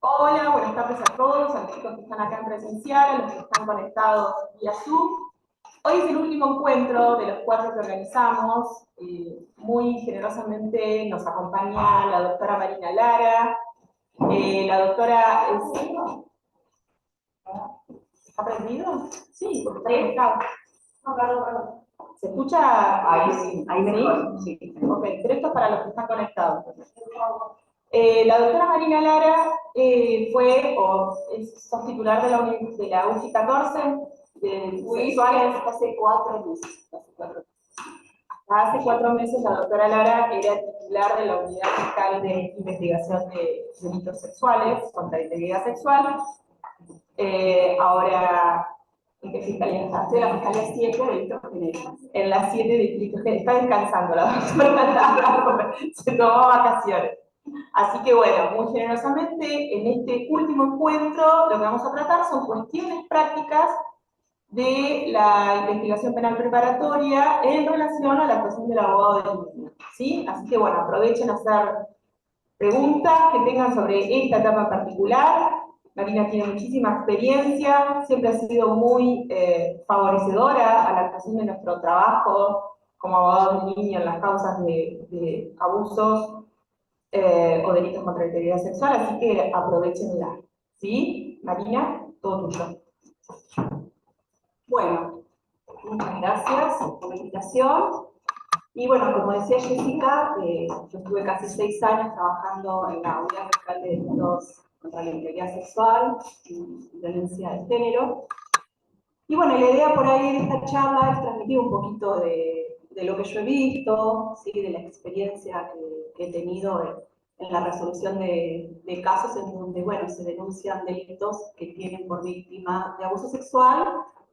Hola, buenas tardes a todos, a los chicos que están acá en presencial, a los que están conectados vía Zoom. Hoy es el último encuentro de los 4 que organizamos. Muy generosamente nos acompaña la doctora Marina Lara. La doctora ¿Está prendido? Sí, porque está conectado. No, perdón. ¿Se escucha? Ahí sí, ahí mejor. Sí. Ok, pero esto es para los que están conectados. La doctora Marina Lara sos titular de la UFI 14, de sexuales. Hace 4 meses. Hace 4 meses la doctora Lara era titular de la Unidad Fiscal de Investigación de Delitos Sexuales, contra la integridad sexual. Ahora, ¿en qué fiscalía está? Estoy en la Fiscalía 7 de Delitos Genéricos. En la 7 de Delitos Genéricos. Está descansando la doctora Lara, se tomó vacaciones. Así que bueno, muy generosamente, en este último encuentro, lo que vamos a tratar son cuestiones prácticas de la investigación penal preparatoria en relación a la actuación del abogado del niño, ¿sí? Así que bueno, aprovechen a hacer preguntas que tengan sobre esta etapa en particular. Marina tiene muchísima experiencia, siempre ha sido muy favorecedora a la actuación de nuestro trabajo como abogado del niño en las causas de abusos o delitos contra la integridad sexual, así que aprovechenla. ¿Sí? Marina, todo tuyo. Bueno, muchas gracias por la invitación. Y bueno, como decía Jessica, yo estuve casi 6 años trabajando en la Unidad Fiscal de Delitos contra la Integridad Sexual y Violencia de Género. Y bueno, la idea por ahí de esta charla es transmitir un poquito de lo que yo he visto, ¿sí? De la experiencia que he tenido en la resolución de casos en donde, bueno, se denuncian delitos que tienen por víctima de abuso sexual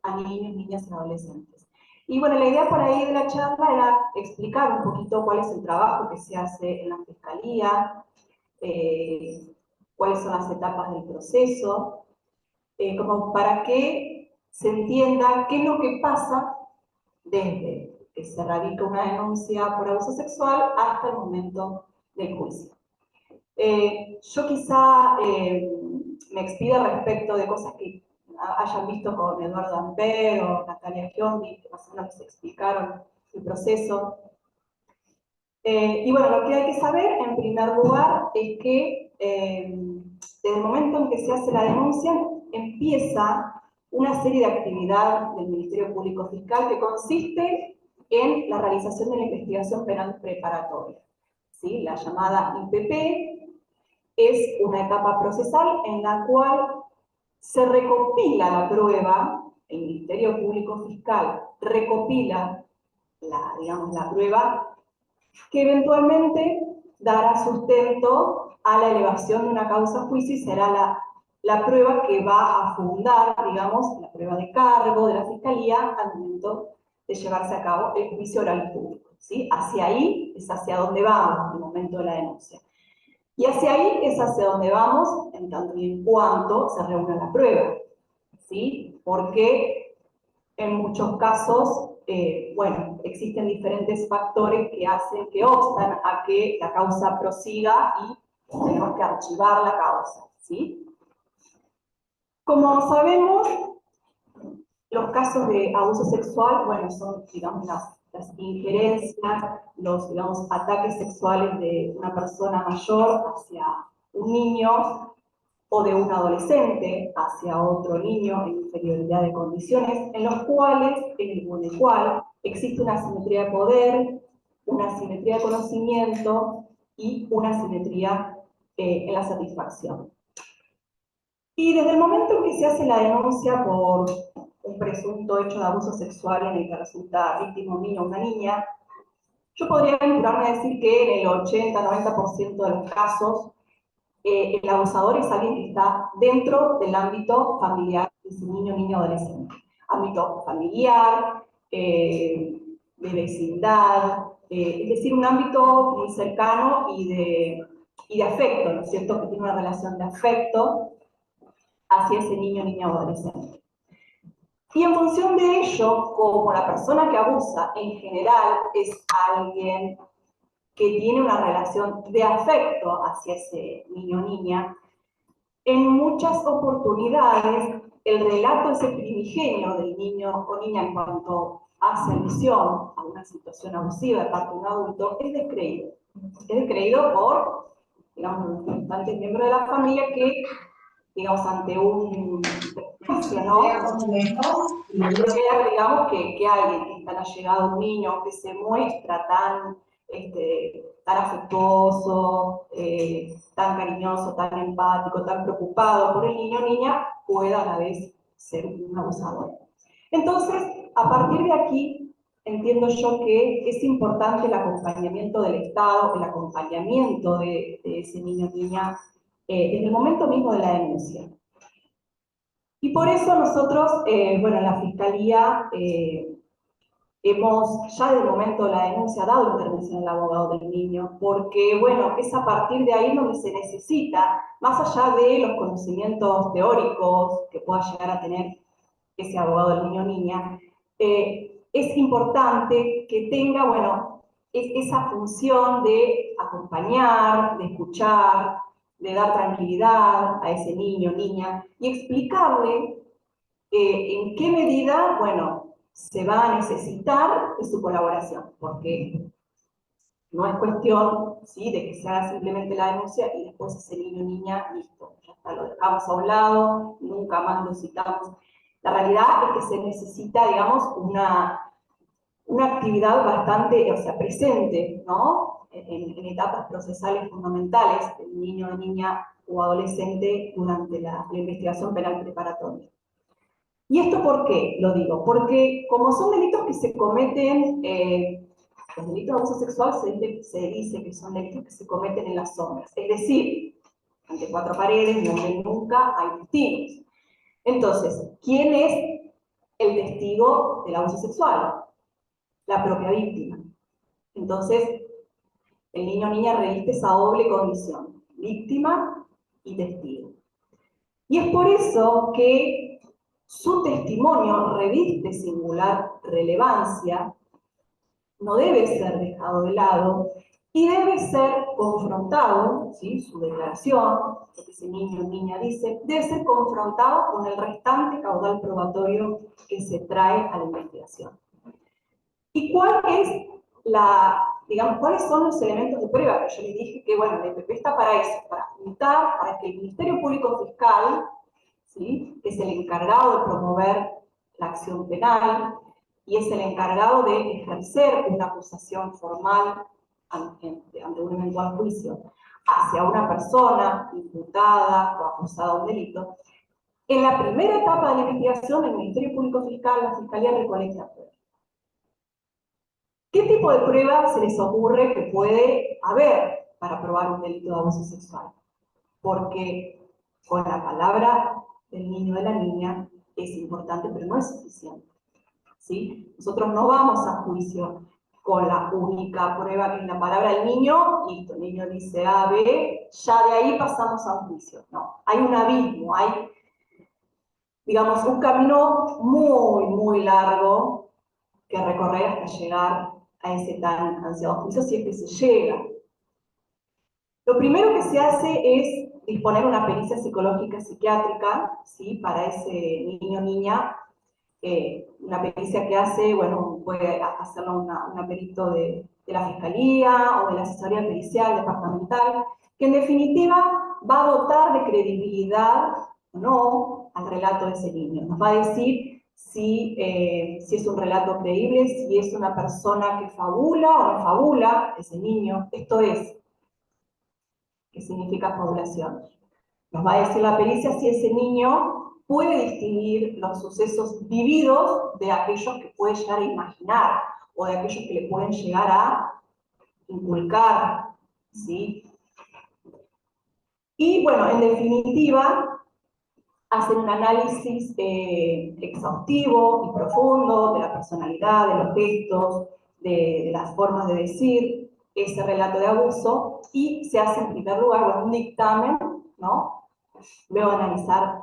a niños, niñas y adolescentes. Y bueno, la idea por ahí de la charla era explicar un poquito cuál es el trabajo que se hace en la Fiscalía, cuáles son las etapas del proceso, como para que se entienda qué es lo que pasa desde que se radica una denuncia por abuso sexual hasta el momento del juicio. Yo quizá me expida respecto de cosas que hayan visto con Eduardo Amper o Natalia Giondi, que más o menos explicaron el proceso. Y bueno, lo que hay que saber, en primer lugar, es que desde el momento en que se hace la denuncia, empieza una serie de actividades del Ministerio Público Fiscal que consiste en la realización de la investigación penal preparatoria. ¿Sí? La llamada IPP es una etapa procesal en la cual se recopila la prueba, el Ministerio Público Fiscal recopila la prueba que eventualmente dará sustento a la elevación de una causa a juicio y será la prueba que va a fundar, digamos, la prueba de cargo de la Fiscalía al momento de llevarse a cabo el juicio oral público. ¿Sí? Hacia ahí es hacia donde vamos en el momento de la denuncia. Y hacia ahí es hacia donde vamos en tanto y en cuanto se reúna la prueba. ¿Sí? Porque en muchos casos, bueno, existen diferentes factores que obstan a que la causa prosiga y tenemos que archivar la causa, ¿sí? Como sabemos, los casos de abuso sexual, bueno, son, digamos, las injerencias, los, digamos, ataques sexuales de una persona mayor hacia un niño o de un adolescente hacia otro niño en inferioridad de condiciones, en el cual existe una asimetría de poder, una asimetría de conocimiento y una asimetría en la satisfacción. Y desde el momento en que se hace la denuncia por un presunto hecho de abuso sexual en el que resulta víctima un niño o una niña, yo podría aventurarme a decir que en el 80-90% de los casos el abusador es alguien que está dentro del ámbito familiar de ese niño, niña, adolescente. Ámbito familiar, de vecindad, es decir, un ámbito muy cercano y de afecto, ¿no es cierto? Que tiene una relación de afecto hacia ese niño, niña o adolescente. Y en función de ello, como la persona que abusa en general es alguien que tiene una relación de afecto hacia ese niño o niña, en muchas oportunidades el relato ese primigenio del niño o niña en cuanto hace alusión a una situación abusiva de parte de un adulto es descreído. Es descreído por, digamos, los restantes miembros de la familia que, digamos, ante un juicio, ¿no? Digamos que alguien que es tan allegado a un niño, que se muestra tan, tan afectuoso, tan cariñoso, tan empático, tan preocupado por el niño o niña, pueda a la vez ser un abusador. Entonces, a partir de aquí, entiendo yo que es importante el acompañamiento del Estado, el acompañamiento de ese niño o niña en el momento mismo de la denuncia. Y por eso nosotros, bueno, en la Fiscalía hemos, ya desde el momento de la denuncia, dado intervención al abogado del niño, porque, bueno, es a partir de ahí donde se necesita, más allá de los conocimientos teóricos que pueda llegar a tener ese abogado del niño o niña, es importante que tenga, bueno, esa función de acompañar, de escuchar, de dar tranquilidad a ese niño o niña y explicarle en qué medida, bueno, se va a necesitar de su colaboración, porque no es cuestión, ¿sí?, de que se haga simplemente la denuncia y después ese niño o niña, listo, ya está, lo dejamos a un lado, nunca más lo citamos. La realidad es que se necesita, digamos, una actividad bastante, o sea, presente, ¿no?, en etapas procesales fundamentales del niño o niña o adolescente durante la investigación penal preparatoria. ¿Y esto por qué lo digo? Porque como son delitos que se cometen, los delitos de abuso sexual se dice que son delitos que se cometen en las sombras, es decir, ante cuatro paredes, donde nunca hay testigos. Entonces, ¿quién es el testigo del abuso sexual? La propia víctima. Entonces, el niño o niña reviste esa doble condición, víctima y testigo. Y es por eso que su testimonio reviste singular relevancia, no debe ser dejado de lado y debe ser confrontado, ¿sí?, su declaración, lo que ese niño o niña dice, debe ser confrontado con el restante caudal probatorio que se trae a la investigación. ¿Y cuál es digamos, cuáles son los elementos de prueba? Que yo les dije que, bueno, la EPP está para eso, para juntar, para que el Ministerio Público Fiscal, ¿sí?, que es el encargado de promover la acción penal y es el encargado de ejercer una acusación formal ante un eventual juicio hacia una persona imputada o acusada de un delito. En la primera etapa de la investigación, el Ministerio Público Fiscal, la Fiscalía recolecta pruebas. ¿Qué tipo de prueba se les ocurre que puede haber para probar un delito de abuso sexual? Porque con la palabra del niño o de la niña es importante, pero no es suficiente, ¿sí? Nosotros no vamos a juicio con la única prueba que es la palabra del niño, listo, el niño dice A, B, ya de ahí pasamos a un juicio. No, hay un abismo, hay, digamos, un camino muy, muy largo que recorrer hasta llegar a ese tan ansiado juicio, si es que se llega. Lo primero que se hace es disponer una pericia psicológica psiquiátrica, ¿sí?, para ese niño o niña. Una pericia que hace, bueno, puede hacerlo una perito de la Fiscalía o de la Asesoría Pericial Departamental, que en definitiva va a dotar de credibilidad o no al relato de ese niño. Nos va a decir si es un relato creíble, si es una persona que fabula o no fabula ese niño. Esto es, ¿qué significa fabulación? Nos va a decir la pericia si ese niño puede distinguir los sucesos vividos de aquellos que puede llegar a imaginar o de aquellos que le pueden llegar a inculcar, ¿sí? Y bueno, en definitiva, hacen un análisis exhaustivo y profundo de la personalidad, de los gestos, de las formas de decir ese relato de abuso, y se hace en primer lugar, bueno, un dictamen, ¿no?, luego analizar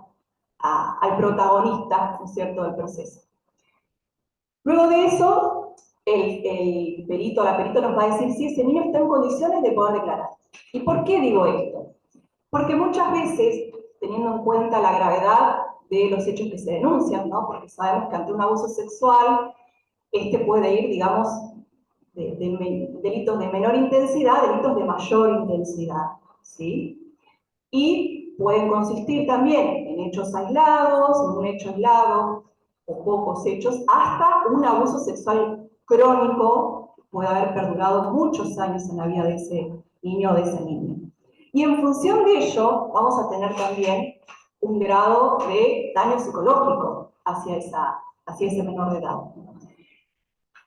al protagonista, ¿no es cierto?, del proceso. Luego de eso, el perito o la perito nos va a decir si ese niño está en condiciones de poder declarar. ¿Y por qué digo esto? Porque muchas veces teniendo en cuenta la gravedad de los hechos que se denuncian, ¿no? Porque sabemos que ante un abuso sexual, este puede ir, digamos, de delitos de menor intensidad a delitos de mayor intensidad, ¿sí? Y pueden consistir también en hechos aislados, en un hecho aislado, o pocos hechos, hasta un abuso sexual crónico que puede haber perdurado muchos años en la vida de ese niño o de esa niña. Y en función de ello, vamos a tener también un grado de daño psicológico hacia ese menor de edad.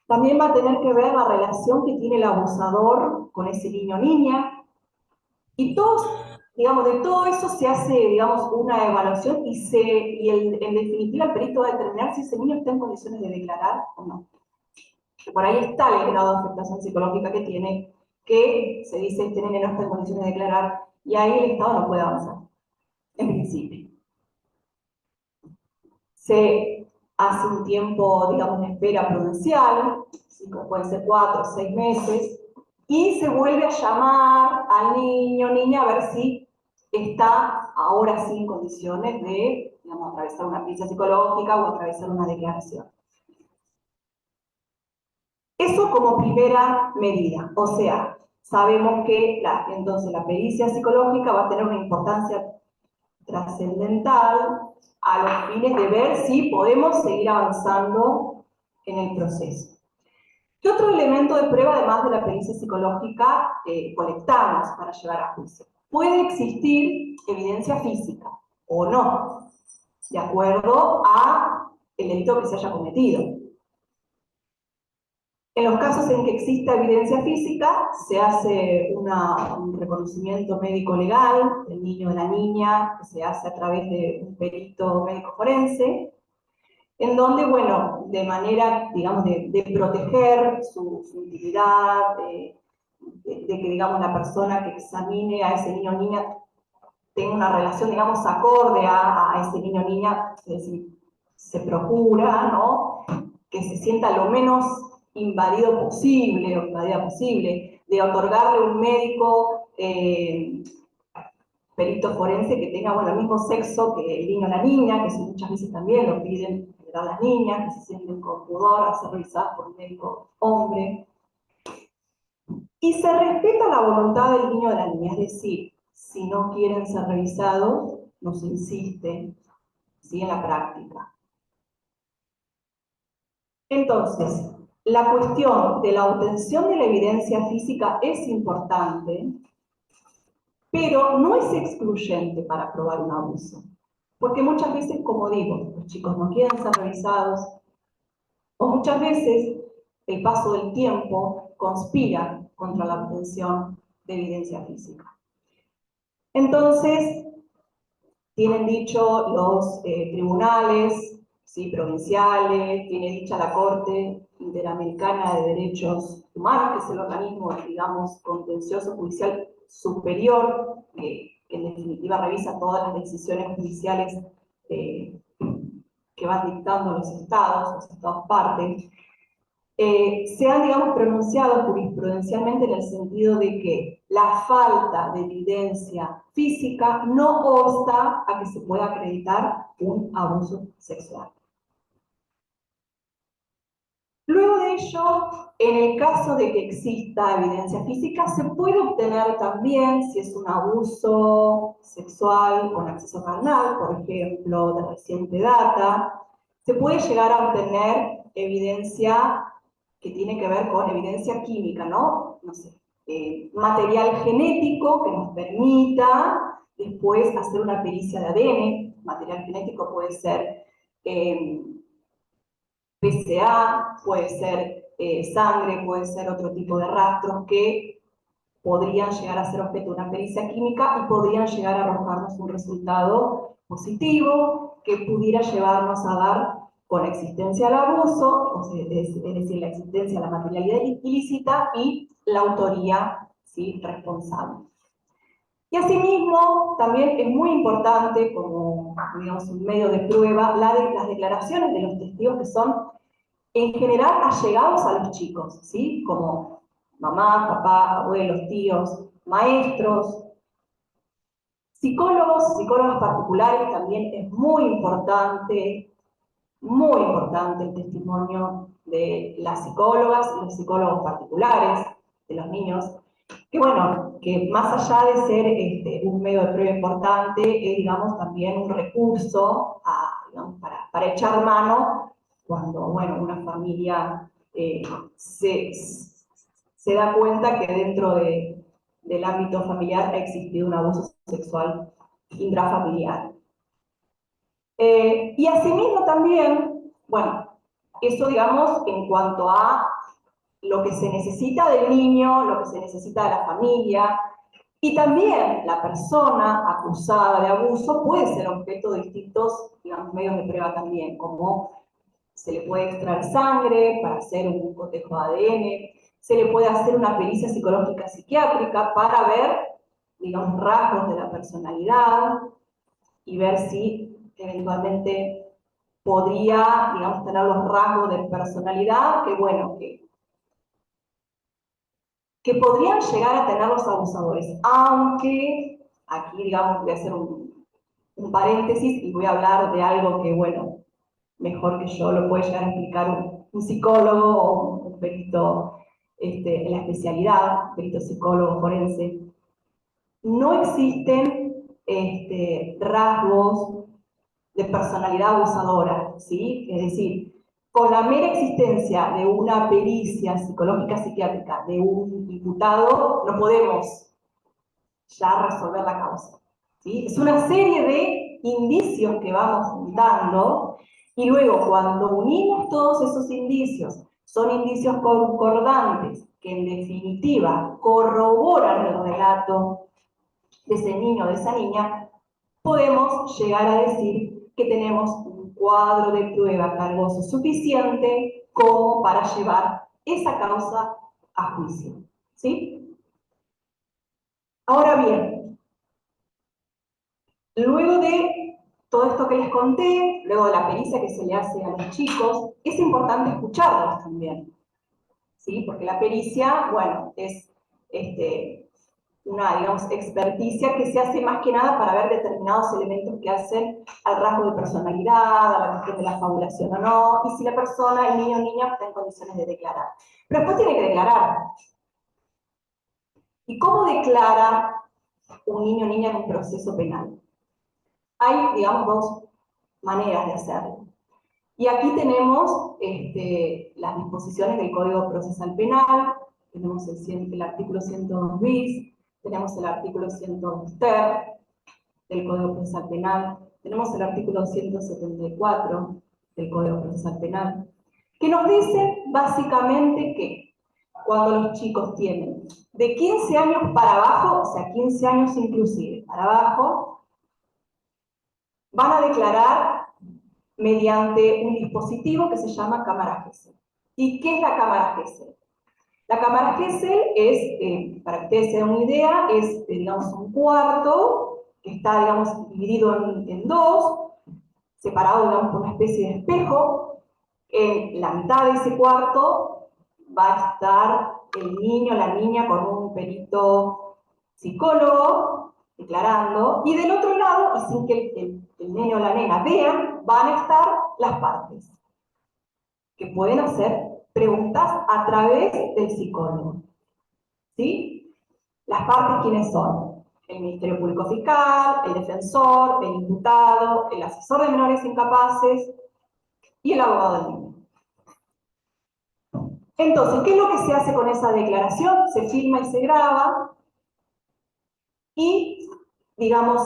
También va a tener que ver la relación que tiene el abusador con ese niño o niña. Y todos, digamos, de todo eso se hace, digamos, una evaluación y en definitiva el perito va a determinar si ese niño está en condiciones de declarar o no. Por ahí está el grado de afectación psicológica que tiene, que se dice este niño no está en condiciones de declarar, y ahí el Estado no puede avanzar, en principio. Se hace un tiempo, digamos, de espera prudencial, pueden ser 4 o 6 meses, y se vuelve a llamar al niño o niña a ver si está ahora sí en condiciones de, digamos, atravesar una crisis psicológica o atravesar una declaración. Eso como primera medida, o sea, sabemos que entonces la pericia psicológica va a tener una importancia trascendental a los fines de ver si podemos seguir avanzando en el proceso. ¿Qué otro elemento de prueba, además de la pericia psicológica, colectamos para llevar a juicio? Puede existir evidencia física o no, de acuerdo al delito que se haya cometido. En los casos en que exista evidencia física, se hace un reconocimiento médico legal del niño o de la niña, que se hace a través de un perito médico forense, en donde, bueno, de manera, digamos, de proteger su intimidad, de que, digamos, la persona que examine a ese niño o niña tenga una relación, digamos, acorde a ese niño o niña, es decir, se procura, ¿no?, que se sienta lo menos invadido posible, o invadida posible, de otorgarle un médico perito forense que tenga, bueno, el mismo sexo que el niño o la niña, que eso muchas veces también lo piden las niñas, que se sienten con pudor a ser revisadas por un médico hombre. Y se respeta la voluntad del niño o de la niña, es decir, si no quieren ser revisados, no se insiste, ¿sí?, en la práctica. Entonces, la cuestión de la obtención de la evidencia física es importante, pero no es excluyente para probar un abuso. Porque muchas veces, como digo, los chicos no quieren ser revisados, o muchas veces el paso del tiempo conspira contra la obtención de evidencia física. Entonces, tienen dicho los tribunales, ¿sí?, provinciales, tiene dicha la Corte Interamericana de Derechos Humanos, que es el organismo, digamos, contencioso judicial superior, que en definitiva revisa todas las decisiones judiciales que van dictando los estados partes, se han, digamos, pronunciado jurisprudencialmente en el sentido de que la falta de evidencia física no obsta a que se pueda acreditar un abuso sexual. Luego de ello, en el caso de que exista evidencia física, se puede obtener también, si es un abuso sexual con acceso carnal, por ejemplo, de reciente data, se puede llegar a obtener evidencia que tiene que ver con evidencia química, ¿no? No sé, material genético que nos permita después hacer una pericia de ADN. Material genético puede ser PCA, puede ser sangre, puede ser otro tipo de rastros que podrían llegar a ser objeto de una pericia química y podrían llegar a arrojarnos un resultado positivo que pudiera llevarnos a dar con existencia del abuso, es decir, la existencia de la materialidad ilícita y la autoría, ¿sí?, responsable. Y asimismo, también es muy importante, como, digamos, un medio de prueba, las declaraciones de los testigos que son, en general, allegados a los chicos, ¿sí?, como mamá, papá, abuelos, tíos, maestros. Psicólogos, psicólogas particulares también es muy importante el testimonio de las psicólogas y los psicólogos particulares de los niños, que bueno, que más allá de ser un medio de prueba importante, es digamos también un recurso digamos, para echar mano cuando bueno, una familia se da cuenta que dentro del ámbito familiar ha existido un abuso sexual intrafamiliar. Y asimismo también, bueno, eso digamos en cuanto a lo que se necesita del niño, lo que se necesita de la familia, y también la persona acusada de abuso puede ser objeto de distintos, digamos, medios de prueba también, como se le puede extraer sangre para hacer un cotejo de ADN, se le puede hacer una pericia psicológica psiquiátrica para ver, digamos, rasgos de la personalidad y ver si eventualmente podría, digamos, tener los rasgos de personalidad que, bueno, que podrían llegar a tener los abusadores, aunque aquí, digamos, voy a hacer un paréntesis y voy a hablar de algo que, bueno, mejor que yo lo puede llegar a explicar un psicólogo o un perito en la especialidad, perito psicólogo forense. No existen rasgos de personalidad abusadora, ¿sí? Es decir, con la mera existencia de una pericia psicológica psiquiátrica de un imputado, no podemos ya resolver la causa, ¿sí? Es una serie de indicios que vamos dando y luego cuando unimos todos esos indicios, son indicios concordantes que en definitiva corroboran el relato de ese niño o de esa niña, podemos llegar a decir que tenemos un cuadro de prueba cargoso suficiente como para llevar esa causa a juicio, ¿sí? Ahora bien, luego de todo esto que les conté, luego de la pericia que se le hace a los chicos, es importante escucharlos también, ¿sí? Porque la pericia, bueno, es una, digamos, experticia que se hace más que nada para ver determinados elementos que hacen al rasgo de personalidad, a la cuestión de la fabulación o no, y si la persona, el niño o niña, está en condiciones de declarar. Pero después tiene que declarar. ¿Y cómo declara un niño o niña en un proceso penal? Hay, digamos, dos maneras de hacerlo. Y aquí tenemos las disposiciones del Código Procesal Penal, tenemos el artículo 102 bis, tenemos el artículo 102 ter del Código Procesal Penal, tenemos el artículo 174 del Código Procesal Penal, que nos dice básicamente que cuando los chicos tienen de 15 años para abajo, o sea, 15 años inclusive para abajo, van a declarar mediante un dispositivo que se llama cámara Gesell. ¿Y qué es la cámara Gesell? La cámara Gesell es, para que ustedes se den una idea, es, digamos, un cuarto que está, digamos, dividido en dos, separado, digamos, por una especie de espejo. En la mitad de ese cuarto va a estar el niño o la niña con un perito psicólogo declarando, y del otro lado, y sin que el niño o la nena vean, van a estar las partes, que pueden hacer preguntas a través del psicólogo. ¿Sí? Las partes, ¿quiénes son? El Ministerio Público Fiscal, el defensor, el imputado, el asesor de menores incapaces y el abogado del niño. Entonces, ¿qué es lo que se hace con esa declaración? Se filma y se graba y, digamos,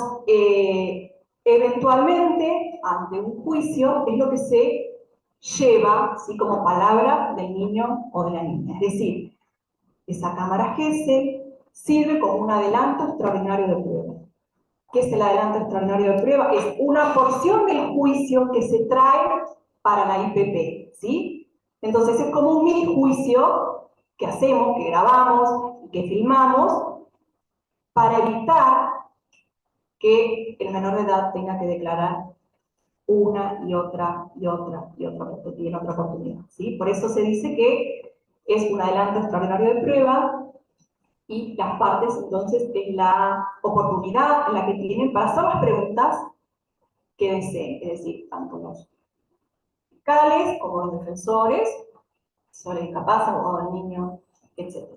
eventualmente, ante un juicio, es lo que se lleva, ¿sí?, como palabra del niño o de la niña. Es decir, esa cámara Gesell sirve como un adelanto extraordinario de prueba. ¿Qué es el adelanto extraordinario de prueba? Es una porción del juicio que se trae para la IPP, ¿sí? Entonces es como un mini juicio que hacemos, que grabamos y que filmamos para evitar que el menor de edad tenga que declarar una y otra y otra y otra oportunidad, ¿sí? Por eso se dice que es un adelanto extraordinario de prueba y las partes entonces es la oportunidad en la que tienen para hacer las preguntas que deseen, es decir, tanto los fiscales como los defensores, sobre el incapaz, abogado del niño, etc.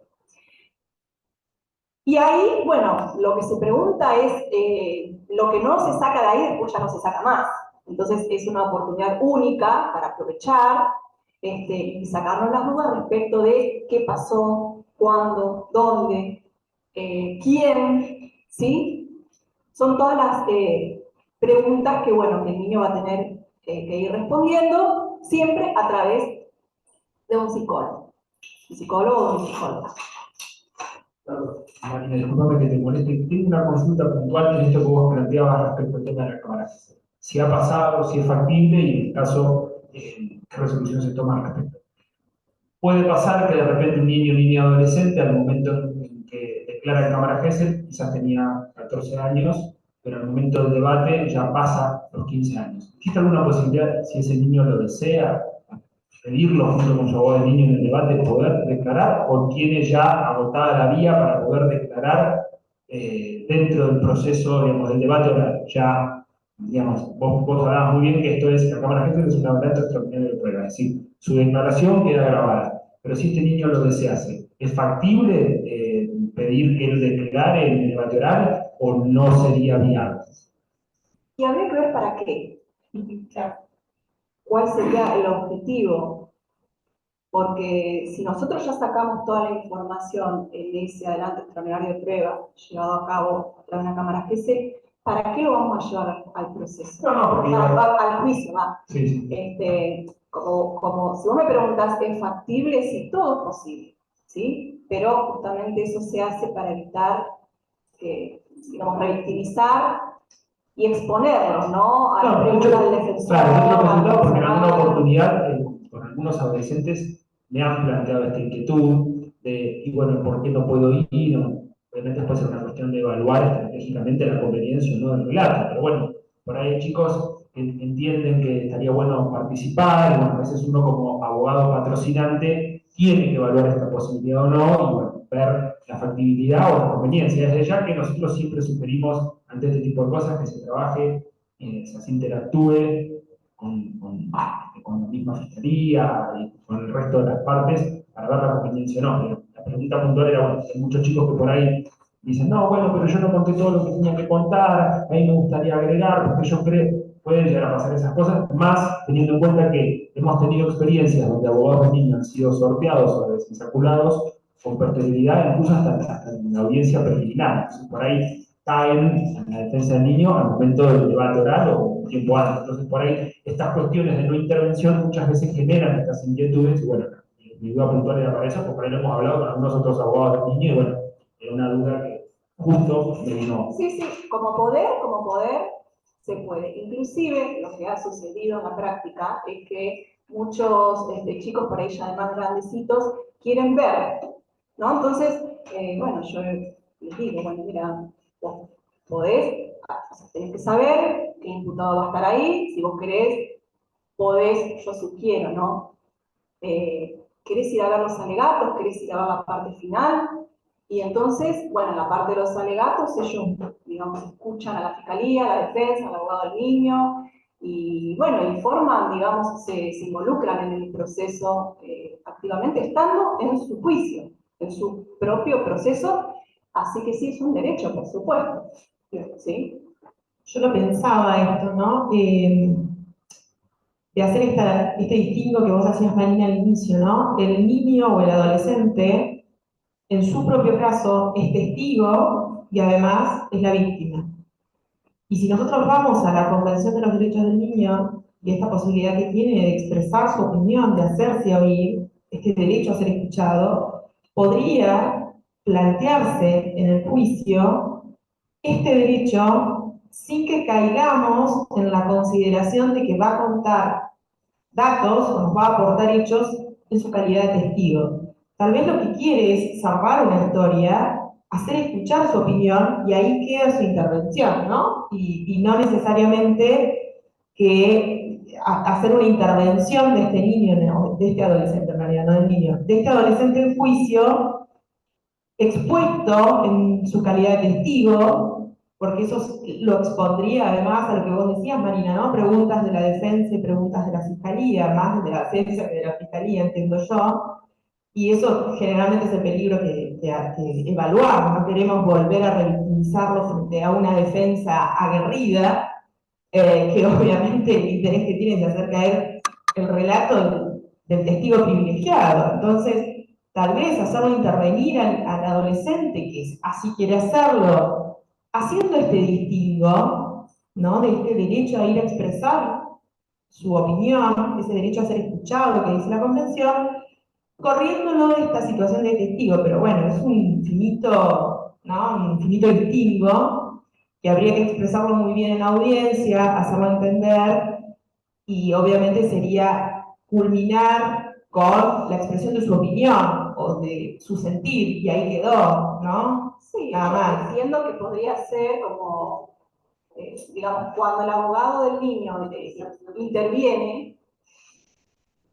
Y ahí, bueno, lo que se pregunta es, lo que no se saca de ahí después ya no se saca más. Entonces es una oportunidad única para aprovechar y sacarnos las dudas respecto de qué pasó, cuándo, dónde, quién, ¿sí? Son todas las preguntas que, bueno, que el niño va a tener que ir respondiendo, siempre a través de un psicólogo o una psicóloga. Claro. Marina, disculpame que te moleste. Tengo una consulta puntual en esto que vos planteabas respecto al tema de la cámara. Si ha pasado, si es factible y en el caso, qué resolución se toma al respecto. Puede pasar que de repente un niño o niña adolescente, al momento en que declara en cámara Gesell, quizás tenía 14 años, pero al momento del debate ya pasa los 15 años. ¿Existe alguna posibilidad, si ese niño lo desea, pedirlo junto con su abogado de niño en el debate, poder declarar, o tiene ya agotada la vía para poder declarar dentro del proceso, digamos, del debate oral? Ya, digamos, vos hablabas muy bien que esto es, la Cámara Gesell es un adelanto extraordinario de prueba, es decir, su declaración queda grabada, pero si este niño lo desease, ¿es factible pedir que él declare en el debate oral o no sería viable? Y habría que ver para qué. ¿Cuál sería el objetivo? Porque si nosotros ya sacamos toda la información en ese adelanto extraordinario de prueba llevado a cabo a través de una cámara GC, ¿para qué lo vamos a llevar al proceso? No, porque al juicio, va. Sí, sí. Como si vos me preguntas, ¿es factible? Sí, todo es posible, ¿sí? Pero justamente eso se hace para evitar que, digamos, revictimizar y exponerlos, ¿no? A la pregunta del defensor. Claro, yo te lo preguntaba porque en alguna oportunidad con algunos adolescentes me han planteado esta inquietud de, y bueno, ¿por qué no puedo ir? No, obviamente después es una cuestión de evaluar estratégicamente la conveniencia o no del relato, pero bueno, por ahí hay chicos que entienden que estaría bueno participar, y bueno, a veces uno como abogado patrocinante tiene que evaluar esta posibilidad o no, y bueno, ver la factibilidad o la conveniencia. Desde ya que nosotros siempre sugerimos ante este tipo de cosas que se trabaje, se interactúe con la misma fiscalía y con el resto de las partes para ver la conveniencia o no. Pero la pregunta puntual era, bueno, hay muchos chicos que por ahí dicen, no, bueno, pero yo no conté todo lo que tenía que contar, a mí me gustaría agregar, porque yo creo, pueden llegar a pasar esas cosas, más teniendo en cuenta que hemos tenido experiencias donde abogados de niños han sido sorteados o desinsaculados con posterioridad, incluso hasta en la audiencia preliminar. Entonces, por ahí caen en la defensa del niño al momento del debate oral o un tiempo antes. Entonces, por ahí, estas cuestiones de no intervención muchas veces generan estas inquietudes, y bueno, mi duda puntual era para eso, porque por ahí lo hemos hablado con algunos otros abogados de niños, y bueno, era una duda que justo me vino. Sí, como poder, se puede. Inclusive, lo que ha sucedido en la práctica es que muchos chicos por ahí ya de más grandecitos quieren ver, ¿no? Entonces, bueno, yo les digo, bueno, mira, vos podés, o sea, tenés que saber qué imputado va a estar ahí, si vos querés, podés, yo sugiero, ¿no? ¿Querés ir a ver los alegatos? ¿Querés ir a ver la parte final? Y entonces, bueno, en la parte de los alegatos, ellos, digamos, escuchan a la fiscalía, a la defensa, al abogado del niño, y bueno, informan, digamos, se involucran en el proceso activamente, estando en su juicio, en su propio proceso, así que sí, es un derecho, por supuesto. ¿Sí? Yo lo pensaba esto, ¿no? De hacer este distingo que vos hacías, Marina, al inicio, ¿no? El niño o el adolescente, en su propio caso, es testigo y además es la víctima. Y si nosotros vamos a la Convención de los Derechos del Niño y esta posibilidad que tiene de expresar su opinión, de hacerse oír, este derecho a ser escuchado, podría plantearse en el juicio este derecho sin que caigamos en la consideración de que va a contar datos o nos va a aportar hechos en su calidad de testigo. Tal vez lo que quiere es salvar una historia, hacer escuchar su opinión y ahí queda su intervención, ¿no? Y no necesariamente que hacer una intervención de este niño, de este adolescente en realidad, no del niño, de este adolescente en juicio expuesto en su calidad de testigo, porque eso lo expondría además a lo que vos decías, Marina, ¿no? Preguntas de la defensa y preguntas de la fiscalía, más de la defensa que de la fiscalía, entiendo yo, y eso generalmente es el peligro que evaluar, no queremos volver a revictimizarlo frente a una defensa aguerrida, que obviamente el interés que tiene es de hacer caer el relato del testigo privilegiado. Entonces, tal vez hacerlo intervenir al adolescente, que así quiere hacerlo, haciendo este distingo, ¿no? De este derecho a ir a expresar su opinión, ese derecho a ser escuchado, que dice la Convención, corriéndolo de esta situación de testigo, pero bueno, es un infinito, ¿no? Un infinito distingo que habría que expresarlo muy bien en la audiencia, hacerlo entender, y obviamente sería culminar con la expresión de su opinión o de su sentir, y ahí quedó, ¿no? Sí, Nada más. entiendo que podría ser como, digamos, cuando el abogado del niño interviene,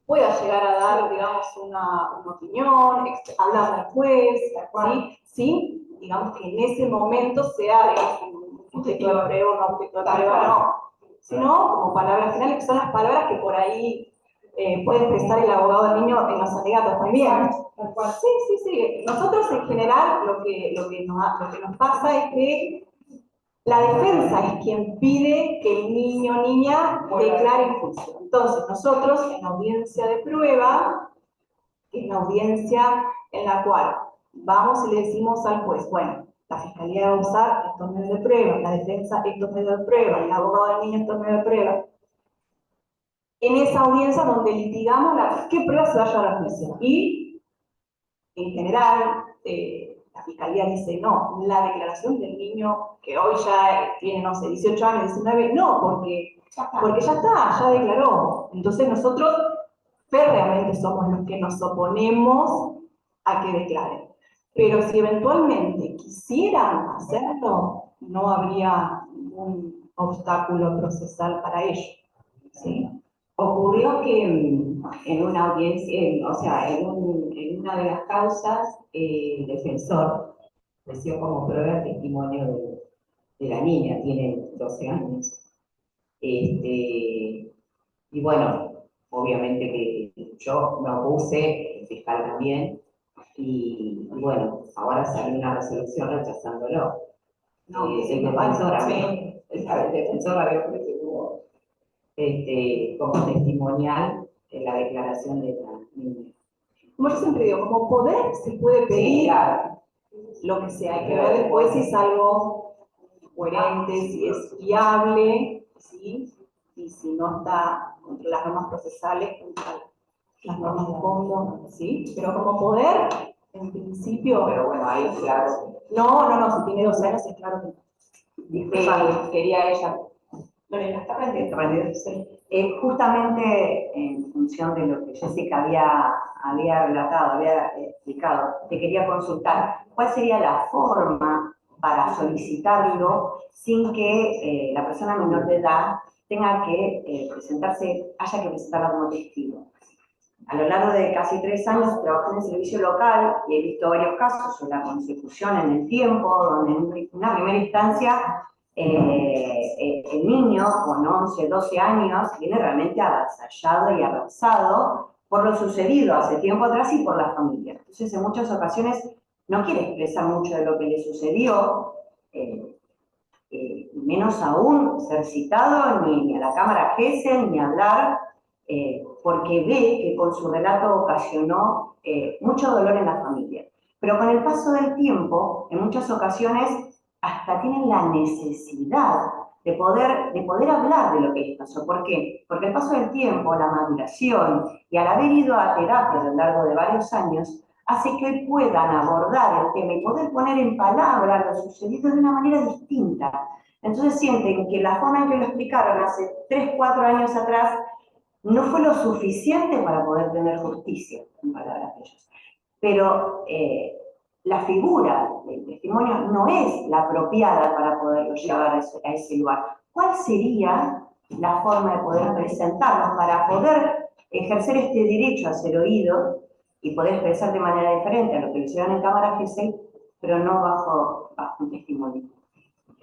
pueda llegar a dar, digamos, una opinión, hablar al juez, ¿sí? Sí, digamos que en ese momento sea, digamos, un objeto de prueba, un objeto de prueba, no. Sino como palabras finales, que son las palabras que por ahí puede expresar el abogado del niño en los alegatos también. Sí, sí, sí. Nosotros en general lo que nos pasa es que la defensa es quien pide que el niño o niña declare en juicio. Entonces, nosotros en la audiencia de prueba, que es la audiencia en la cual vamos y le decimos al juez, bueno, la fiscalía va a usar estos medios de prueba, la defensa estos medios de prueba, el abogado del niño estos medios de prueba. En esa audiencia donde litigamos qué prueba se va a llevar a juicio. Y, en general, la fiscalía dice, no, la declaración del niño que hoy ya tiene, no sé, 18 años, 19, no, porque ya está, ya declaró. Entonces nosotros férreamente somos los que nos oponemos a que declaren. Pero si eventualmente quisieran hacerlo, no habría ningún obstáculo procesal para ello. ¿Sí? Ocurrió que en una audiencia, o sea, en una de las causas, el defensor ofreció como prueba el testimonio de la niña, tiene 12 años. Y bueno, obviamente que yo me opuse, el fiscal también, y bueno, ahora salió una resolución rechazándolo. No, el defensor había ofrecido como testimonial en la declaración de la niña. Como yo siempre digo, como poder se puede pedir, Sí, claro. lo que sea, hay que ver después si es algo coherente, si es viable, ¿sí? Y si no está contra las normas procesales, contra las normas de fondo, ¿sí? Pero como poder, en principio... Pero bueno, ahí claro. No, si tiene 12 años es claro que quería ella. Lorena, está aprendiendo. Justamente en función de lo que Jessica había relatado, había explicado, te quería consultar, ¿cuál sería la forma para solicitarlo sin que la persona menor de edad tenga que haya que presentarla como testigo? A lo largo de casi 3 años trabajé en el servicio local y he visto varios casos sobre la consecución en el tiempo, donde en una primera instancia el niño con 11, 12 años viene realmente avasallado y abrazado por lo sucedido hace tiempo atrás y por la familia. Entonces, en muchas ocasiones no quiere expresar mucho de lo que le sucedió, menos aún ser citado ni a la cámara GESEL, ni hablar, porque ve que con su relato ocasionó mucho dolor en la familia. Pero con el paso del tiempo, en muchas ocasiones, hasta tienen la necesidad de poder hablar de lo que les pasó. ¿Por qué? Porque el paso del tiempo, la maduración y al haber ido a terapia a lo largo de varios años, hace que hoy puedan abordar el tema y poder poner en palabras lo sucedido de una manera distinta. Entonces sienten que la forma en que lo explicaron hace 3, 4 años atrás no fue lo suficiente para poder tener justicia, en palabras de ellos. Pero la figura del testimonio no es la apropiada para poderlo llevar a ese lugar. ¿Cuál sería la forma de poder presentarnos para poder ejercer este derecho a ser oído y poder expresar de manera diferente a lo que lo hicieron en cámara GESEL, pero no bajo un testimonio.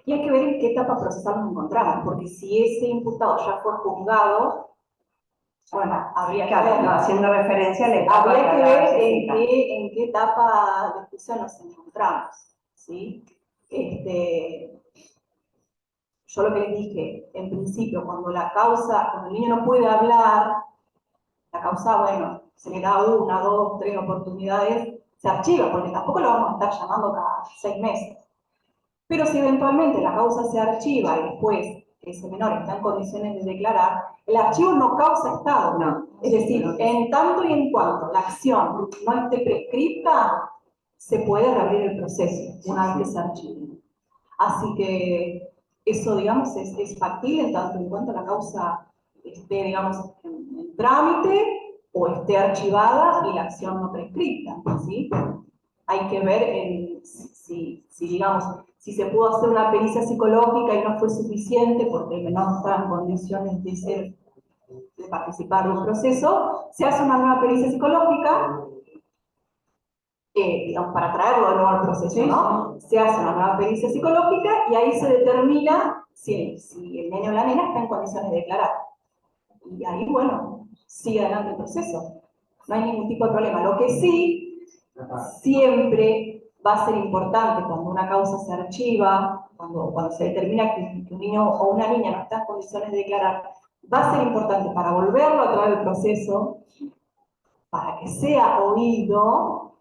Y hay que ver en qué etapa procesal nos encontramos, porque si ese imputado ya fue juzgado, bueno, habría que ver, haciendo referencia a la etapa habría que ver específica. en qué etapa de juicio nos encontramos, ¿sí? Yo lo que les dije, en principio, cuando el niño no puede hablar, la causa, bueno, se le da 1, 2, 3 oportunidades, se archiva, porque tampoco lo vamos a estar llamando cada 6 meses. Pero si eventualmente la causa se archiva y después ese menor está en condiciones de declarar, el archivo no causa estado. No. Es decir, en tanto y en cuanto la acción no esté prescripta, se puede reabrir el proceso una vez que se archive. Así que eso, digamos, es factible en tanto en cuanto la causa esté, digamos, en trámite o esté archivada y la acción no prescripta, ¿sí? Hay que ver si digamos, si se pudo hacer una pericia psicológica y no fue suficiente porque el menor no estaba en condiciones de participar de un proceso, se hace una nueva pericia psicológica, digamos, para traerlo de nuevo al proceso, ¿no? Se hace una nueva pericia psicológica y ahí se determina si el nene o la nena está en condiciones de declarar. Y ahí, bueno, sigue adelante el proceso. No hay ningún tipo de problema. Lo que sí, siempre va a ser importante cuando una causa se archiva, cuando se determina que un niño o una niña no está en condiciones de declarar, va a ser importante para volverlo a traer el proceso, para que sea oído,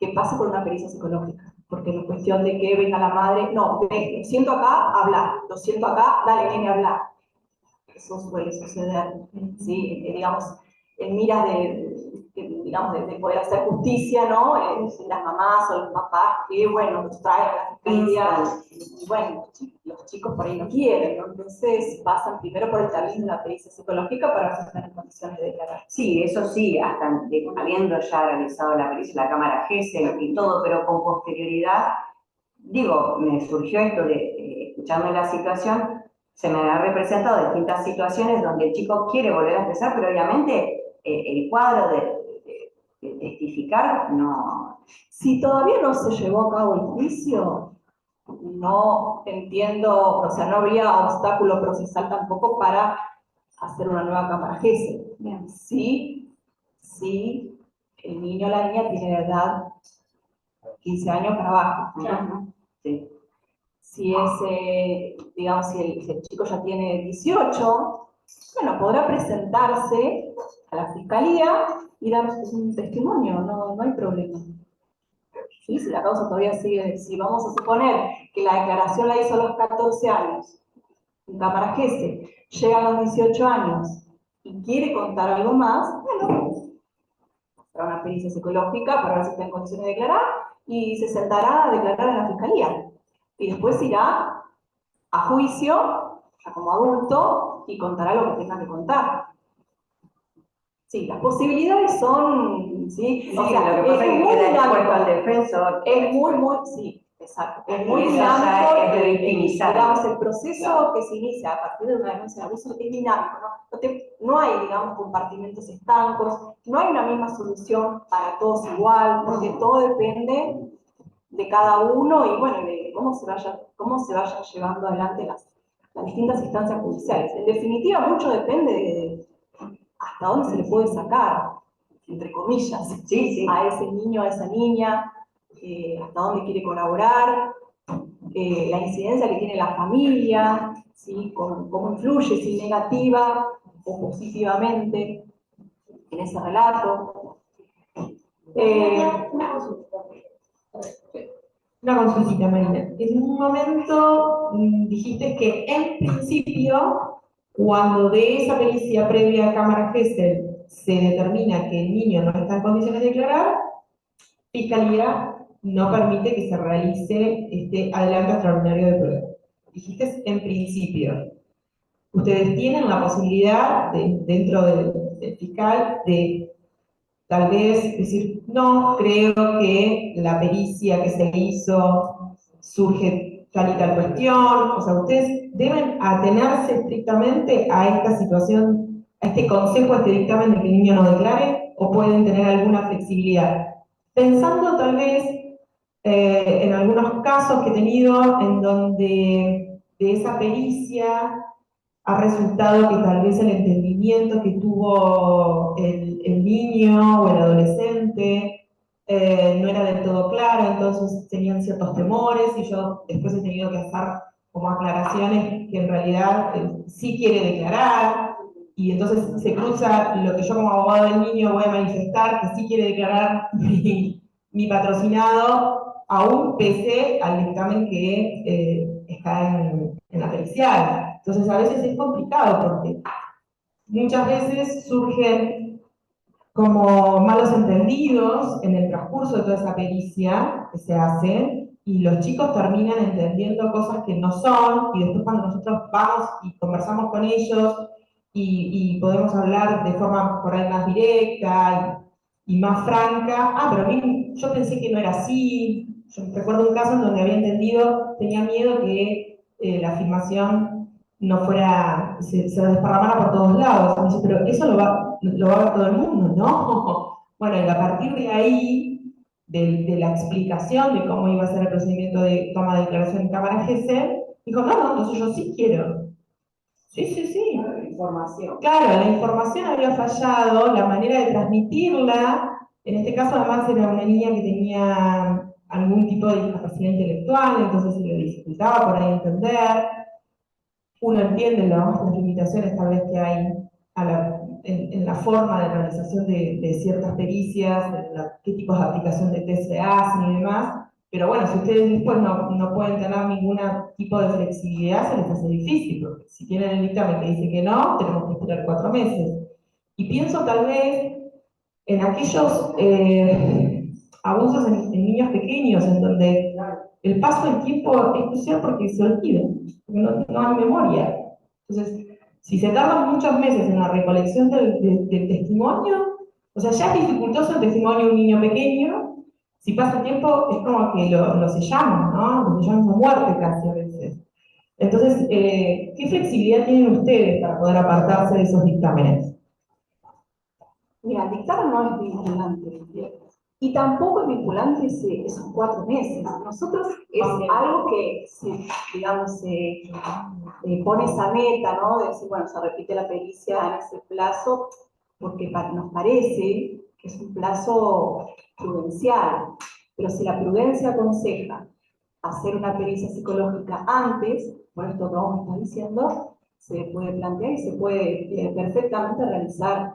que pase por una pericia psicológica. Porque no es cuestión de que venga la madre, no, ve, lo siento acá, habla, lo siento acá, dale, nene, habla. Eso suele suceder, ¿sí? Digamos, en miras de poder hacer justicia, ¿no? Las mamás o los papás que, bueno, los traen a la fiscalía, y bueno, los chicos por ahí no quieren, ¿no? Entonces pasan primero por el camino de la pericia psicológica para ver si están en condiciones de declarar. Sí, eso sí, hasta habiendo ya realizado la pericia, la cámara GESEL y todo, pero con posterioridad, digo, me surgió esto de, escuchando la situación, se me ha representado distintas situaciones donde el chico quiere volver a empezar, pero obviamente el cuadro de testificar no. Si todavía no se llevó a cabo el juicio, no entiendo, o sea, no habría obstáculo procesal tampoco para hacer una nueva cámara GESEL. Sí, el niño o la niña tiene edad 15 años para abajo. Sí. Si digamos, si el chico ya tiene 18, bueno, podrá presentarse a la fiscalía y dar un testimonio, no hay problema. ¿Sí? Si la causa todavía sigue, si vamos a suponer que la declaración la hizo a los 14 años, en cámara GESEL, llega a los 18 años y quiere contar algo más, bueno, hará una pericia psicológica para ver si está en condiciones de declarar y se sentará a declarar en la fiscalía. Y después irá a juicio, ya como adulto, y contará lo que tenga que contar. Sí, las posibilidades son, ¿sí? O sea, lo que pasa es que queda expuesto al defensor. Es sí, exacto. Es muy Y eso dinámico. ya es de victimizar. Digamos, el proceso que se inicia a partir de una denuncia de abuso es dinámico, ¿no? No hay, digamos, compartimentos estancos, no hay una misma solución para todos igual, porque todo depende de cada uno y, bueno, de cómo se vayan llevando adelante las distintas instancias judiciales. En definitiva, mucho depende de hasta dónde se le puede sacar, entre comillas, a ese niño, a esa niña, hasta dónde quiere colaborar, la incidencia que tiene la familia, ¿sí? Cómo influye, si negativa o positivamente en ese relato. Una consultita, Marina. En un momento dijiste que en principio, cuando de esa pericia previa a cámara GESEL se determina que el niño no está en condiciones de declarar, Fiscalía no permite que se realice este adelanto extraordinario de prueba. Dijiste en principio. Ustedes tienen la posibilidad, dentro del fiscal, de tal vez decir, no, creo que la pericia que se hizo surge tal y tal cuestión. O sea, ustedes deben atenerse estrictamente a esta situación, a este consejo, a este dictamen de que el niño no declare, o pueden tener alguna flexibilidad. Pensando tal vez en algunos casos que he tenido en donde de esa pericia ha resultado que tal vez el entendimiento que tuvo el niño o el adolescente no era del todo claro, entonces tenían ciertos temores y yo después he tenido que hacer como aclaraciones que en realidad sí quiere declarar, y entonces se cruza lo que yo como abogado del niño voy a manifestar que sí quiere declarar mi patrocinado, aún pese al dictamen que está en la pericial. Entonces a veces es complicado porque muchas veces surgen como malos entendidos en el transcurso de toda esa pericia que se hace, y los chicos terminan entendiendo cosas que no son, y después cuando nosotros vamos y conversamos con ellos y podemos hablar de forma por ahí más directa y más franca, pero miren, yo pensé que no era así. Yo recuerdo un caso en donde había entendido, tenía miedo que la afirmación no fuera, se desparramara por todos lados. Y me dice, pero eso lo va a ver todo el mundo, ¿no? Bueno, y a partir de ahí, de la explicación de cómo iba a ser el procedimiento de toma de declaración en cámara GESEL, dijo, no, entonces yo sí quiero. Sí, sí, sí. Información. Claro, la información había fallado, la manera de transmitirla, en este caso además era una niña que tenía algún tipo de discapacidad intelectual, entonces se le dificultaba por ahí entender. Uno entiende las limitaciones tal vez que hay en la forma de realización de ciertas pericias, qué tipos de aplicación de test se hacen y demás, pero bueno, si ustedes después no pueden tener ningún tipo de flexibilidad, se les hace difícil, porque si tienen el dictamen que dice que no, tenemos que esperar 4 meses. Y pienso tal vez en aquellos abusos en niños pequeños, en donde el paso del tiempo es crucial porque se olvida, porque no hay memoria. Entonces, si se tardan muchos meses en la recolección del testimonio, o sea, ya es dificultoso el testimonio de un niño pequeño, si pasa el tiempo es como que lo sellamos, ¿no? Lo sellamos a muerte casi a veces. Entonces, ¿qué flexibilidad tienen ustedes para poder apartarse de esos dictámenes? Mira, el dictamen no es vinculante. Y tampoco es vinculante esos 4 meses. Nosotros es algo que, digamos, pone esa meta, ¿no? De decir, bueno, se repite la pericia en ese plazo, porque nos parece que es un plazo prudencial. Pero si la prudencia aconseja hacer una pericia psicológica antes, por esto que vos me estás diciendo, se puede plantear y se puede perfectamente realizar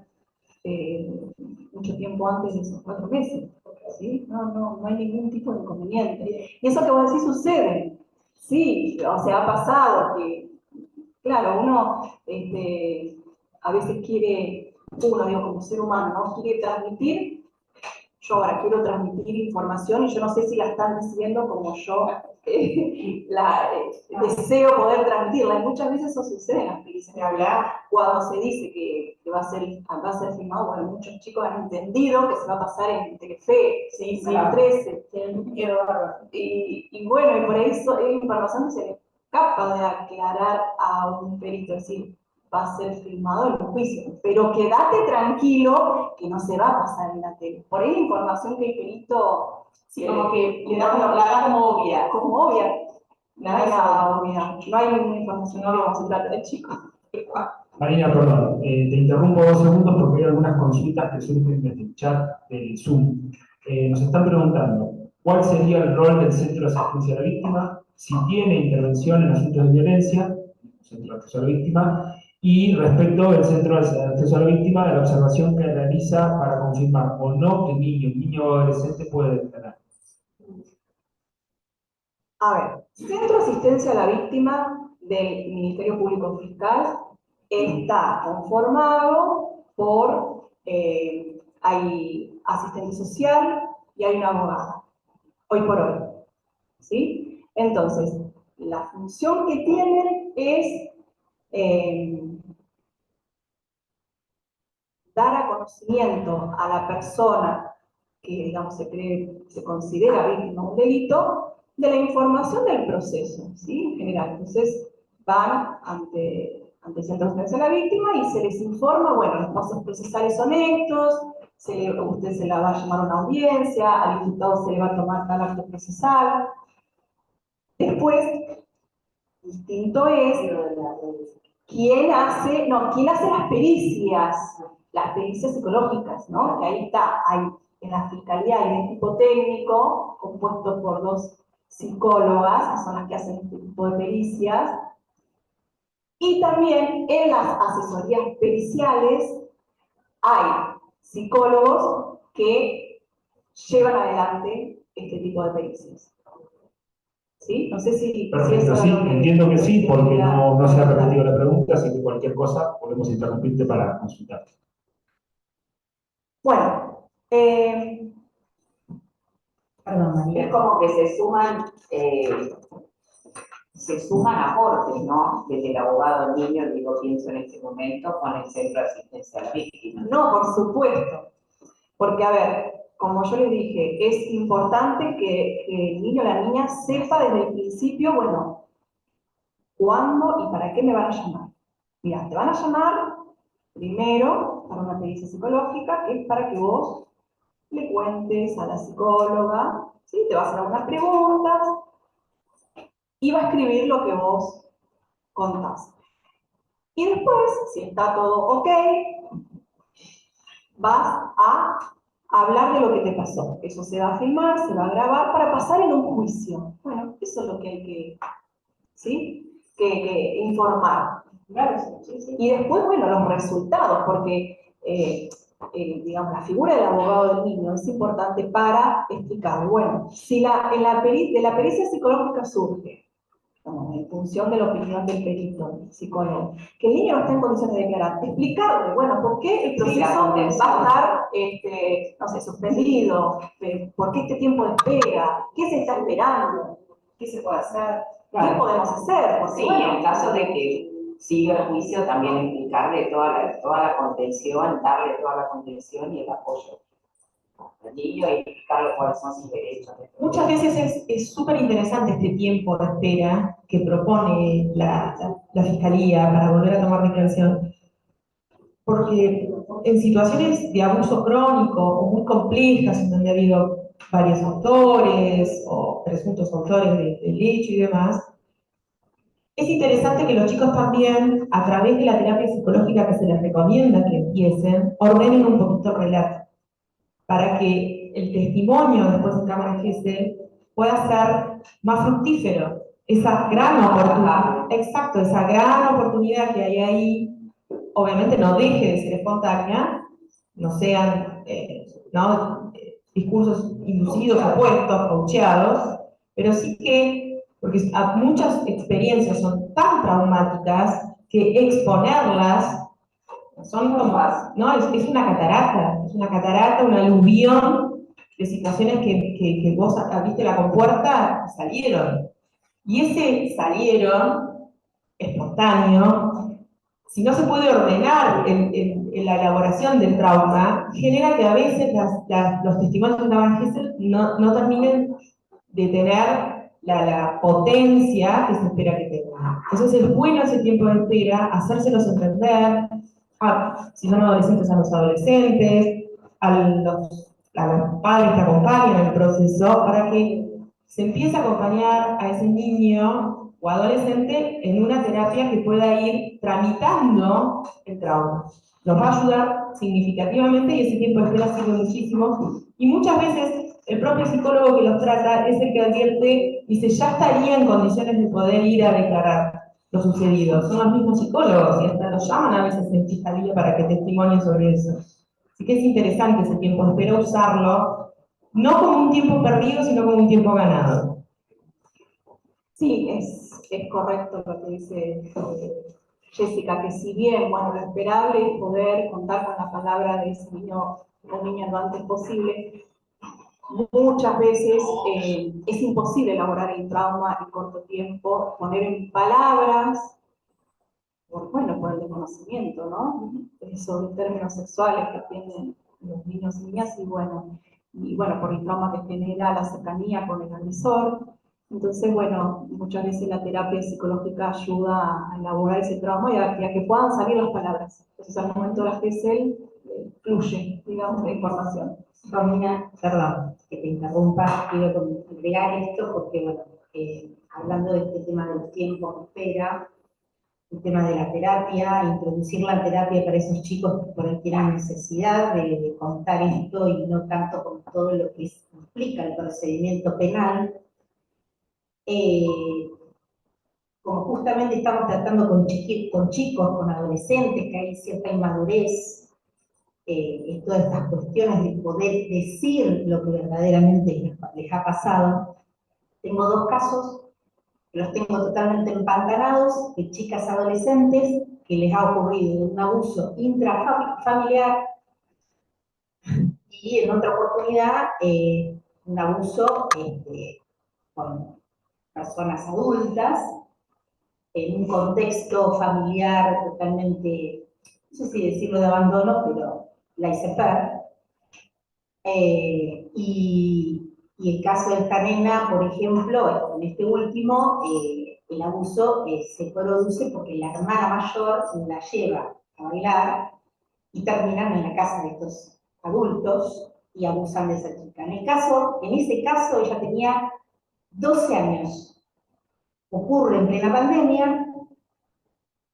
mucho tiempo antes de esos 4 meses, ¿sí? No hay ningún tipo de inconveniente. Y eso que vos decís sucede, sí, o sea, ha pasado que, claro, uno a veces quiere, digo, como ser humano, ¿no? Quiere transmitir, yo ahora quiero transmitir información y yo no sé si la están diciendo como yo deseo poder transmitirla. Y muchas veces eso sucede en las pericias de hablar, cuando se dice que va a ser filmado, bueno, muchos chicos han entendido que se va a pasar en Telefe, sí, claro. 13. Y bueno, y por eso es información que se le escapa de aclarar a un perito, es decir, va a ser filmado en un juicio, pero quédate tranquilo que no se va a pasar en la tele. Por ahí la información que el perito, sí, como que la da como obvia. Como obvia. No hay nada obvia. No hay ninguna información obvia cuando se trata de chicos. Marina, perdón, te interrumpo 2 segundos porque hay algunas consultas que surgen desde el chat del Zoom. Nos están preguntando, ¿cuál sería el rol del Centro de Asistencia a la Víctima? Si tiene intervención en asuntos de violencia, el Centro de Acceso a la Víctima, y respecto al Centro de Acceso a la Víctima, de la observación que realiza para confirmar o no que un niño o adolescente puede declarar. A ver, Centro de Asistencia a la Víctima del Ministerio Público Fiscal está conformado por, hay asistente social y hay una abogada, hoy por hoy, ¿sí? Entonces, la función que tienen es dar a conocimiento a la persona que, digamos, se considera víctima de un delito, de la información del proceso, ¿sí? En general. Entonces, van ante el Centro de Asistencia a la Víctima y se les informa, bueno, los pasos procesales son estos, usted se la va a llamar a una audiencia, al imputado se le va a tomar tal acto procesal. Después, distinto es quién hace las pericias psicológicas, ¿no? Que ahí está, en la Fiscalía hay un equipo técnico compuesto por 2 psicólogas, que son las que hacen este tipo de pericias, y también en las asesorías periciales hay psicólogos que llevan adelante este tipo de pericias. ¿Sí? No sé si Perfecto, eso sí, es lo que entiendo que sí, porque no se ha quería repetido la pregunta, así que cualquier cosa podemos interrumpirte para consultar. Bueno, Perdón, María. Es como que se suman aportes, ¿no? Desde el abogado del niño, digo, pienso en este momento, con el centro de asistencia a la víctima. no, por supuesto. Porque, a ver, como yo les dije, es importante que el niño o la niña sepa desde el principio, bueno, cuándo y para qué me van a llamar. Mira, te van a llamar primero para una pericia psicológica, que es para que vos le cuentes a la psicóloga, ¿sí? Te va a hacer algunas preguntas y va a escribir lo que vos contás. Y después, si está todo ok, vas a hablar de lo que te pasó. Eso se va a filmar, se va a grabar para pasar en un juicio. Bueno, eso es lo que hay que, ¿sí? que informar. Claro, sí, sí. Y después, bueno, los resultados, porque, digamos, la figura del abogado del niño es importante para explicar, bueno, si de la pericia psicológica surge, en función de la opinión del perito, psicólogo, que el niño no está en condiciones de declarar, explicarle, bueno, por qué el proceso va a estar, no sé, suspendido, por qué este tiempo de espera, qué se está esperando, qué se puede hacer, qué podemos hacer. Sí, bueno, en caso de que siga el juicio, también explicarle toda la contención, darle toda la contención y el apoyo al niño y explicarle cuáles son sus derechos. Muchas veces es súper interesante este tiempo de espera que propone la Fiscalía para volver a tomar declaración, porque en situaciones de abuso crónico o muy complejas, en donde ha habido varios autores o presuntos autores del hecho y demás, es interesante que los chicos también, a través de la terapia psicológica que se les recomienda que empiecen, ordenen un poquito el relato, para que el testimonio después en cámara GESEL pueda ser más fructífero. Esa gran oportunidad, exacto, esa gran oportunidad que hay ahí, obviamente no deje de ser espontánea, no sean discursos inducidos, opuestos, coacheados, pero sí que, porque muchas experiencias son tan traumáticas que exponerlas son como, ¿no? Es una catarata, una aluvión de situaciones que vos abriste la compuerta y salieron. Y ese salieron espontáneo, si no se puede ordenar en la elaboración del trauma, genera que a veces los testimonios de Naval Gesell no terminen de tener la potencia que se espera que tengan. Entonces es bueno ese tiempo de espera, hacérselos entender, si son adolescentes a los adolescentes, a los padres que acompañan el proceso, para que se empiece a acompañar a ese niño o adolescente en una terapia que pueda ir tramitando el trauma. Nos va a ayudar significativamente y ese tiempo de espera sirve muchísimo. Y muchas veces el propio psicólogo que los trata es el que advierte, dice, ya estaría en condiciones de poder ir a declarar lo sucedido. Son los mismos psicólogos y hasta los llaman a veces en fiscalía para que testimonien sobre eso. Así que es interesante ese tiempo de espera usarlo, no como un tiempo perdido, sino como un tiempo ganado. Sí, es correcto lo que dice Jessica, que si bien, bueno, lo esperable es poder contar con la palabra de ese niño o niña lo antes posible, muchas veces es imposible elaborar el trauma en corto tiempo, poner en palabras, por el desconocimiento, ¿no? Sobre términos sexuales que tienen los niños y niñas, y bueno, por el trauma que genera la cercanía con el agresor. Entonces, bueno, muchas veces la terapia psicológica ayuda a elaborar ese trauma y a que puedan salir las palabras. Entonces, al momento de la GESEL, fluye, digamos, la información. Romina, perdón que te interrumpa, quiero agregar esto porque, bueno, hablando de este tema de los tiempos de espera, el tema de la terapia, introducir la terapia para esos chicos que por ahí tienen necesidad de contar esto y no tanto con todo lo que implica el procedimiento penal. Como justamente estamos tratando con chicos, con adolescentes, que hay cierta inmadurez en todas estas cuestiones de poder decir lo que verdaderamente les ha pasado. Tengo dos casos, que los tengo totalmente empantanados, de chicas adolescentes que les ha ocurrido un abuso intrafamiliar y en otra oportunidad un abuso con personas adultas, en un contexto familiar totalmente, no sé si decirlo de abandono, pero laissez-faire. Y el caso de esta nena, por ejemplo, en este último, el abuso se produce porque la hermana mayor la lleva a bailar y terminan en la casa de estos adultos y abusan de esa chica. En ese caso, ella tenía 12 años. Ocurre en plena pandemia,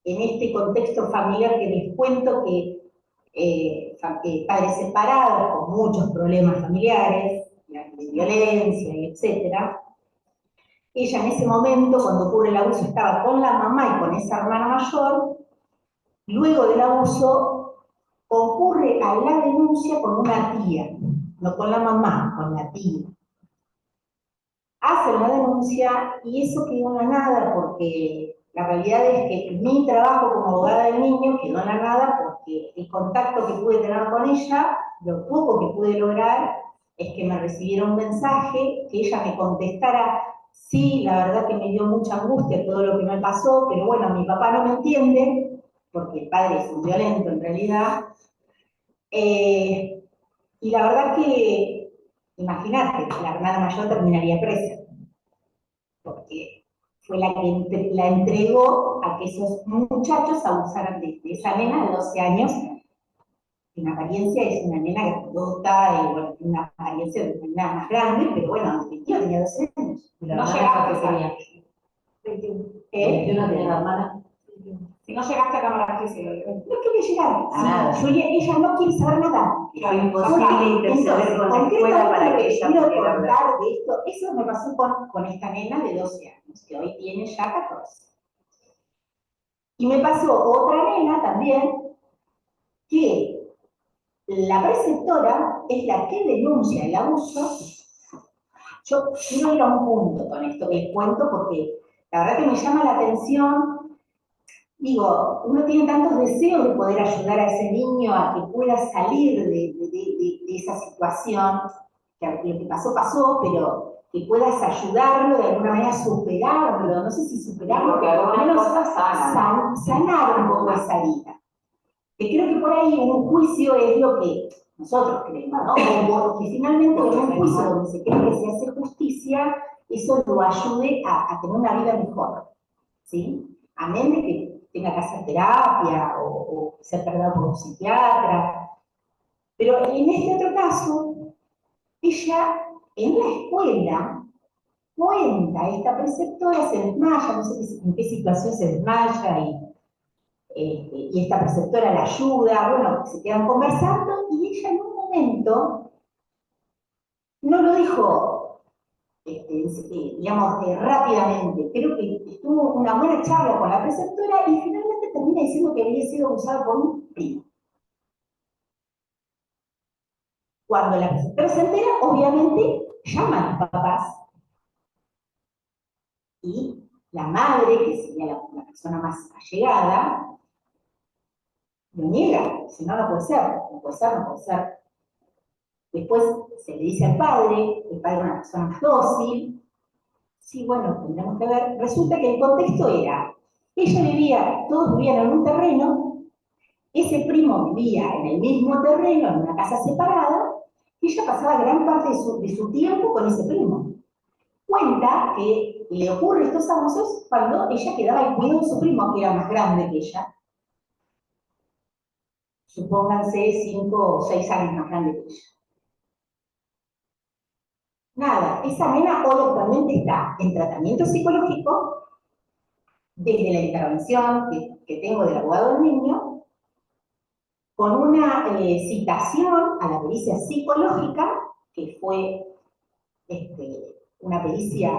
en este contexto familiar que les cuento que padres separados, con muchos problemas familiares, de violencia, etc. Ella en ese momento, cuando ocurre el abuso, estaba con la mamá y con esa hermana mayor. Luego del abuso, concurre a la denuncia con una tía, no con la mamá, con la tía. Hacen la denuncia y eso quedó en la nada porque la realidad es que mi trabajo como abogada del niño quedó en la nada porque el contacto que pude tener con ella, lo poco que pude lograr, es que me recibiera un mensaje, que ella me contestara, sí, la verdad que me dio mucha angustia todo lo que me pasó, pero bueno, mi papá no me entiende, porque el padre es un violento en realidad, y la verdad que, imagínate, la hermana mayor terminaría presa, porque fue la que la entregó a que esos muchachos abusaran de esa nena de 12 años. En apariencia es una nena grandota, y bueno, una apariencia de una nena más grande, pero bueno, en definitiva tenía 12 años. No llegaste a tenía 21. 21 tenía la hermana. Si no llegaste a cámara GESEL, No quería llegar. Nada. Julia, ella no quiere saber nada. Fue imposible interceder con la escuela para que ella quiero pudiera hablar. contar de esto, eso me pasó con esta nena de 12 años, que hoy tiene ya 14. Y me pasó otra nena también, que la preceptora es la que denuncia el abuso. Yo quiero ir a un punto con esto que les cuento, porque la verdad que me llama la atención. Digo, uno tiene tantos deseos de poder ayudar a ese niño a que pueda salir de esa situación, que lo que pasó, pasó, pero que puedas ayudarlo de alguna manera a superarlo, no sé si superarlo, porque pero por lo algunas menos cosas sanan. sanar un poco esa herida. Que creo que por ahí un juicio es lo que nosotros creemos, ¿no? O que finalmente en un juicio donde se cree que se hace justicia, eso lo ayude a tener una vida mejor, ¿sí? Amén de que tenga que hacer terapia o ser tratado por un psiquiatra. Pero en este otro caso, ella en la escuela cuenta, esta preceptora se desmaya, no sé en qué situación se desmaya, y esta preceptora la ayuda, bueno, se quedan conversando, y ella en un momento no lo dijo, digamos, rápidamente, creo que tuvo una buena charla con la preceptora y finalmente termina diciendo que había sido abusado por un primo. Cuando la preceptora se entera, obviamente llama a los papás y la madre, que sería la persona más allegada, lo niega, dice, no, no puede ser, no puede ser, no puede ser. Después se le dice al padre, el padre es una persona más dócil. Sí, bueno, tendremos que ver. Resulta que el contexto era, ella vivía, todos vivían en un terreno, ese primo vivía en el mismo terreno, en una casa separada, y ella pasaba gran parte de su tiempo con ese primo. cuenta que le ocurre estos abusos cuando ella quedaba al cuidado de su primo, que era más grande que ella. Supónganse 5 o 6 años más grande que ella. Nada, esa nena hoy actualmente está en tratamiento psicológico desde la intervención que tengo del abogado del niño, con una citación a la pericia psicológica, que fue una pericia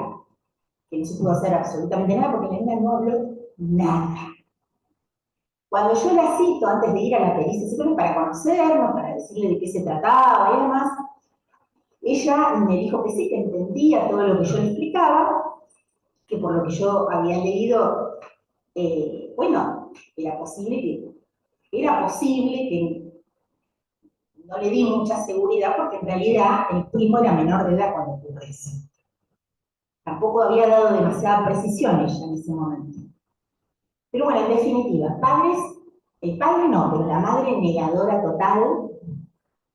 que no se pudo hacer absolutamente nada porque la niña no habló nada. Cuando yo la cito antes de ir a la pericia psicológica para conocernos, para decirle de qué se trataba y demás, ella me dijo que sí, que entendía todo lo que yo le explicaba, que por lo que yo había leído, bueno, era posible que no le di mucha seguridad porque en realidad el primo era menor de edad cuando ocurrió eso. Tampoco había dado demasiada precisión ella en ese momento. Pero bueno, en definitiva, el padre no, pero la madre negadora total,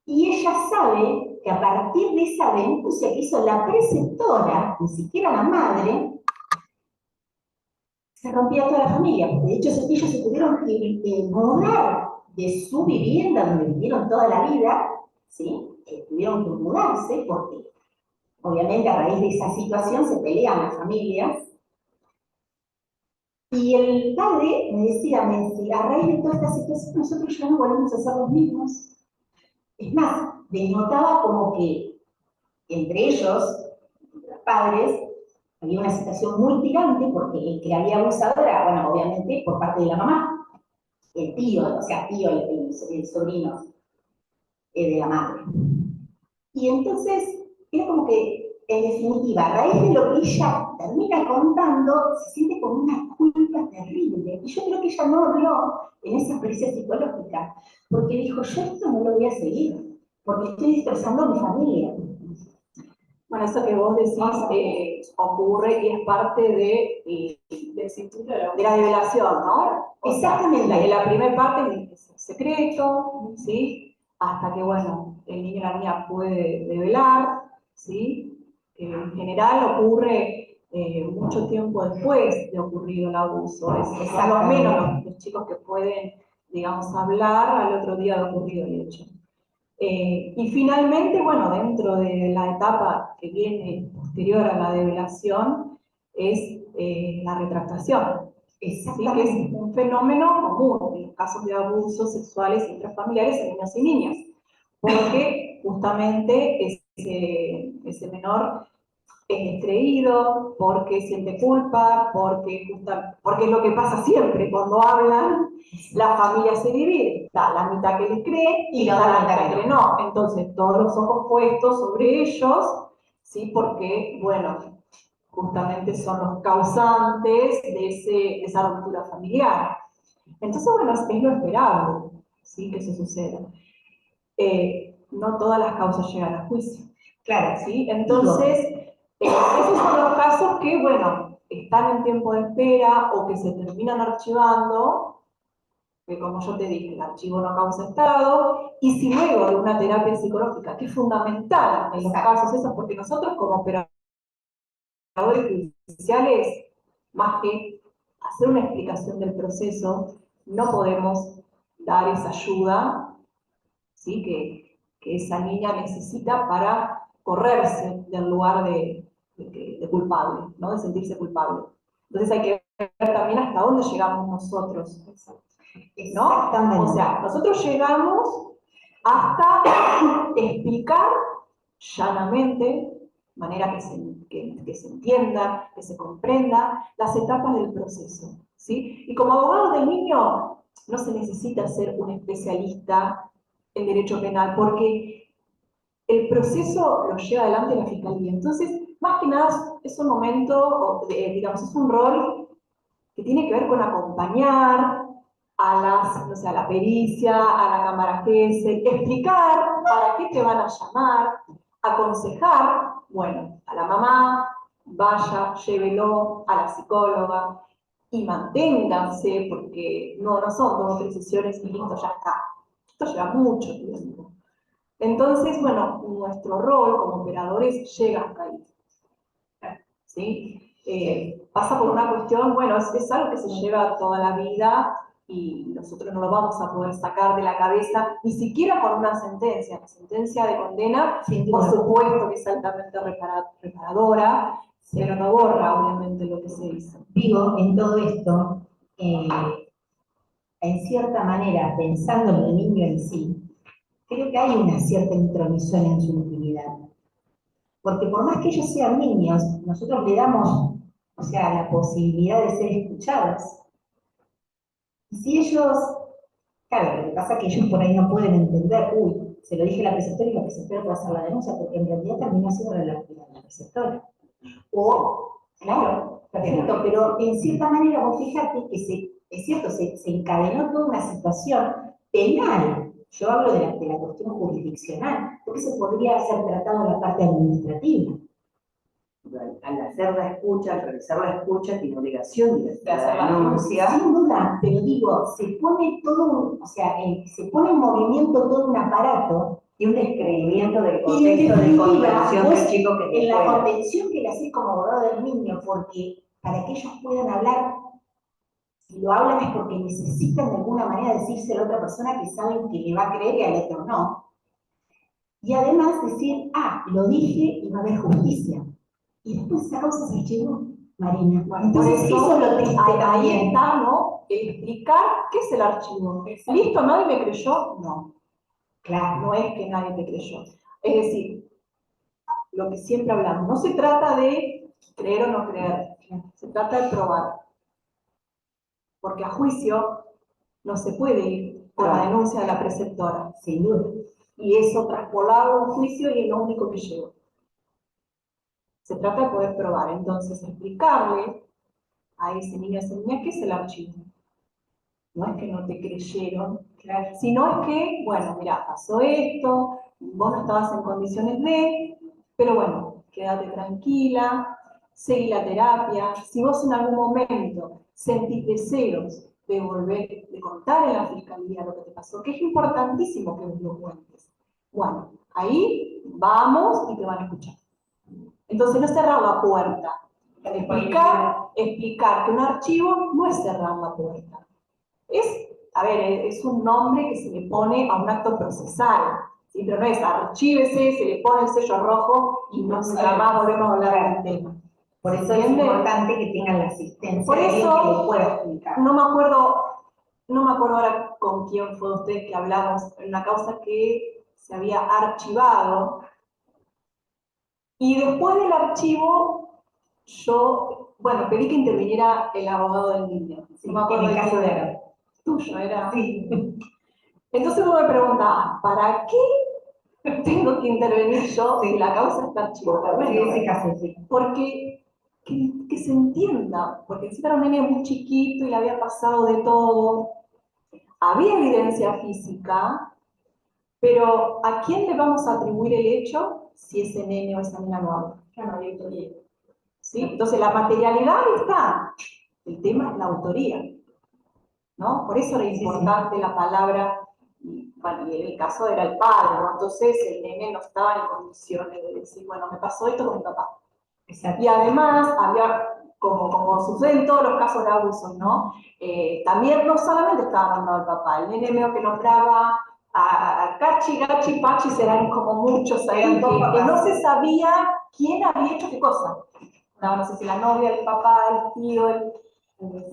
y ella sabe que a partir de esa denuncia que hizo la preceptora, ni siquiera la madre, se rompía toda la familia, porque de hecho ellos se tuvieron que mudar de su vivienda donde vivieron toda la vida, ¿sí? Tuvieron que mudarse porque obviamente a raíz de esa situación se pelean las familias. Y el padre me decía, a raíz de toda esta situación nosotros ya no volvemos a ser los mismos. Es más, denotaba como que entre ellos, entre los padres, había una situación muy tirante porque el que había abusado era, bueno, obviamente por parte de la mamá, el tío, o sea, tío, el sobrino de la madre. Y entonces, era como que, en definitiva, a raíz de lo que ella termina contando, se siente como una culpa terrible. Y yo creo que ella no habló en esa experiencia psicológica, porque dijo, yo esto no lo voy a seguir, porque estoy destrozando a mi familia. Bueno, eso que vos decís ocurre y es parte de la develación, ¿no? Exactamente. La primera parte es el secreto, ¿sí? Hasta que, bueno, el niño o la niña puede develar, ¿sí? En general ocurre mucho tiempo después de ocurrido el abuso. Son los menos los chicos que pueden, digamos, hablar al otro día de ocurrido el hecho. Y finalmente, bueno, dentro de la etapa que viene posterior a la develación, es la retractación. ¿Sí? Que es un fenómeno común en los casos de abusos sexuales intrafamiliares en niños y niñas, porque justamente ese menor es descreído, porque siente culpa, porque es lo que pasa siempre cuando hablan, la familia se divide, está la mitad que les cree y la mitad que no. Entonces, todos los ojos puestos sobre ellos, ¿sí? Porque, bueno, justamente son los causantes de esa ruptura familiar. Entonces, bueno, es lo esperable, ¿sí? Que eso suceda. No todas las causas llegan a juicio. Claro. ¿Sí? Entonces, esos son los casos que, bueno, están en tiempo de espera o que se terminan archivando, que como yo te dije, el archivo no causa estado, y si luego de una terapia psicológica, que es fundamental en los casos esos, porque nosotros como operadores judiciales, más que hacer una explicación del proceso, no podemos dar esa ayuda, ¿sí? que esa niña necesita para correrse del lugar de culpable, ¿no? De sentirse culpable. Entonces hay que ver también hasta dónde llegamos nosotros, ¿no? O sea, nosotros llegamos hasta explicar llanamente, de manera que se entienda, que se comprenda las etapas del proceso, ¿sí? Y como abogado del niño no se necesita ser un especialista en derecho penal, porque el proceso lo lleva adelante la fiscalía. Entonces, más que nada es un momento, digamos, es un rol que tiene que ver con acompañar a la pericia, a la cámara GESEL, explicar para qué te van a llamar, aconsejar, bueno, a la mamá, vaya, llévelo a la psicóloga y manténganse, porque no son 2 o 3 sesiones y listo, ya está. Esto lleva mucho tiempo. Entonces, bueno, nuestro rol como operadores llega hasta ahí. ¿sí? Pasa por una cuestión, bueno, es algo que se lleva toda la vida y nosotros no lo vamos a poder sacar de la cabeza, ni siquiera con una sentencia. La sentencia de condena, por supuesto que es altamente reparadora, pero no borra, obviamente, lo que se hizo. Digo, en todo esto, en cierta manera, pensando en el niño en sí, creo que hay una cierta intromisión en su intimidad. Porque por más que ellos sean niños, nosotros le damos, o sea, la posibilidad de ser escuchados. Y si ellos, claro, lo que pasa es que ellos por ahí no pueden entender, uy, se lo dije a la preceptora y la preceptora puede hacer la denuncia, porque en realidad terminó siendo la preceptora. O, claro, perfecto, pero en cierta manera vos fíjate que es cierto, se encadenó toda una situación penal. Yo hablo de la cuestión jurisdiccional, porque eso podría ser tratado en la parte administrativa. Al hacer la escucha, al realizar la escucha, tiene obligación de hacer la denuncia. Sin duda, pero digo, se pone todo, o sea, se pone en movimiento todo un aparato Y un descreimiento del y en contexto de definitiva, contención vos, del chico que en la pueda. contención que le haces como abogado del niño, porque para que ellos puedan hablar, si lo hablan es porque necesitan de alguna manera decirse a la otra persona que saben que le va a creer y al otro no. Y además decir, lo dije y va a haber justicia. Y después esa causa se archivó, Marina. Bueno, Entonces eso es lo triste ahí también. está, ¿no? El explicar qué es el archivo. ¿Listo? ¿Nadie me creyó? No. Claro. No es que nadie te creyó. Es decir, lo que siempre hablamos, no se trata de creer o no creer, se trata de probar. Porque a juicio no se puede ir por la denuncia de la preceptora, Sin duda. y eso traspolarlo a un juicio y es lo único que llegó. Se trata de poder probar, entonces explicarle a ese niño, a esa niña, qué es el archivo. No es que no te creyeron, sino es que, bueno, mira, pasó esto, vos no estabas en condiciones de, pero bueno, quédate tranquila, seguí la terapia. Si vos en algún momento sentís deseos de volver, de contar en la fiscalía lo que te pasó, que es importantísimo que vos lo cuentes, bueno, ahí vamos y te van a escuchar. Entonces no cerrar la puerta. Explicar que un archivo no es cerrar la puerta. Es un nombre que se le pone a un acto procesal, ¿sí? Pero no es archívese, se le pone el sello rojo y no más volvemos a hablar del tema. Por eso es importante que tengan la asistencia Por de alguien eso, que le pueda explicar. no me acuerdo ahora con quién fue usted que hablamos en una causa que se había archivado, y después del archivo yo, bueno, pedí que interviniera el abogado del niño. Sí, No me acuerdo en el de caso quién de era. Tuyo era. Sí. Entonces vos me preguntabas, ¿para qué tengo que intervenir yo si la causa está archivada? Sí, Bueno, ese caso sí. porque que se entienda, porque encima era un nene muy chiquito y le había pasado de todo. Había evidencia física, pero ¿a quién le vamos a atribuir el hecho si ese nene o esa nena no habla? Ya no había autoría. ¿Sí? Entonces la materialidad está, el tema es la autoría, ¿no? Por eso era importante la palabra, y, bueno, y en el caso era el padre, ¿no? Entonces el nene no estaba en condiciones de decir, bueno, me pasó esto con mi papá. Exacto. Y además había, como sucede en todos los casos de abusos, ¿no? También no solamente estaba mandado el papá, el nene medio que nombraba a Cachi, Gachi, Pachi, serán como muchos ahí, que no se sabía quién había hecho qué cosa. No sé si la novia, el papá, el tío,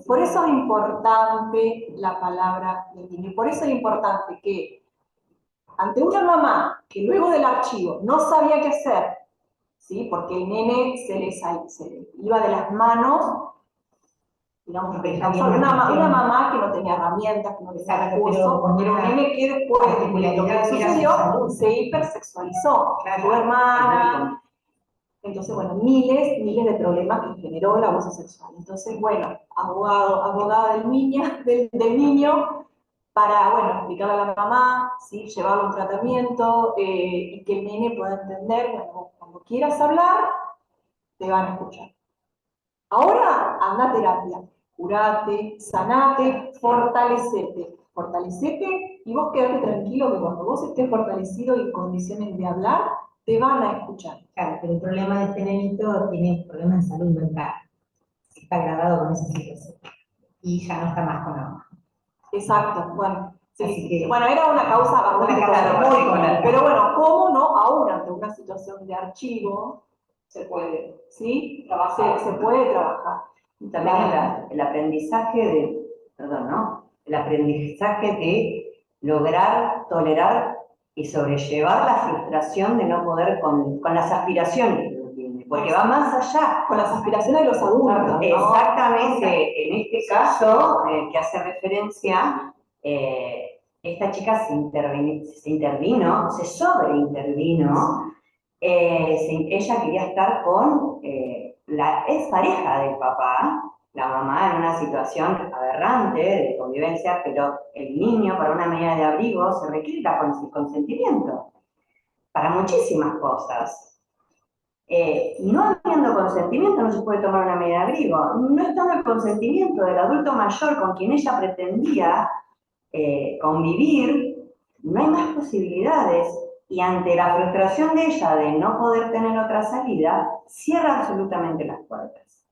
Por eso es importante la palabra del niño. Y por eso es importante que ante una mamá que luego del archivo no sabía qué hacer, ¿sí? Porque el nene se le iba de las manos, digamos, una mamá que no tenía herramientas, que no tenía recursos, era un nene que después de lo que sucedió se hipersexualizó. Su hermana. Entonces, bueno, miles de problemas que generó el abuso sexual. Entonces, bueno, abogada del niño, para, bueno, explicarle a la mamá, ¿sí? Llevarlo a un tratamiento y que el nene pueda entender, bueno, cuando quieras hablar, te van a escuchar. Ahora, anda a terapia, curate, sanate, fortalecete y vos quedate tranquilo que cuando vos estés fortalecido y en condiciones de hablar, te van a escuchar. Claro, pero el problema de este nenito tiene problemas de salud mental. Está agravado con esa situación. Y ya no está más con la mamá. Exacto, bueno. Sí, Así que- bueno, era una causa bastante Una causa común, particular. pero bueno, ¿cómo no? Aún ante una situación de archivo, Se puede. ¿sí? Trabajar. Se puede trabajar. También el aprendizaje de, perdón, ¿no? El aprendizaje de lograr tolerar y sobrellevar la frustración de no poder con las aspiraciones que uno tiene, porque va más allá. Con las aspiraciones de los adultos, ¿no? Exactamente, en este caso que hace referencia, esta chica se intervino, se sobreintervino, ella quería estar con la expareja del papá, la mamá en una situación aberrante de convivencia, pero el niño para una medida de abrigo se requiere el consentimiento para muchísimas cosas. No habiendo consentimiento no se puede tomar una medida de abrigo. No estando el consentimiento del adulto mayor con quien ella pretendía convivir, no hay más posibilidades. Y ante la frustración de ella de no poder tener otra salida, cierra absolutamente las puertas.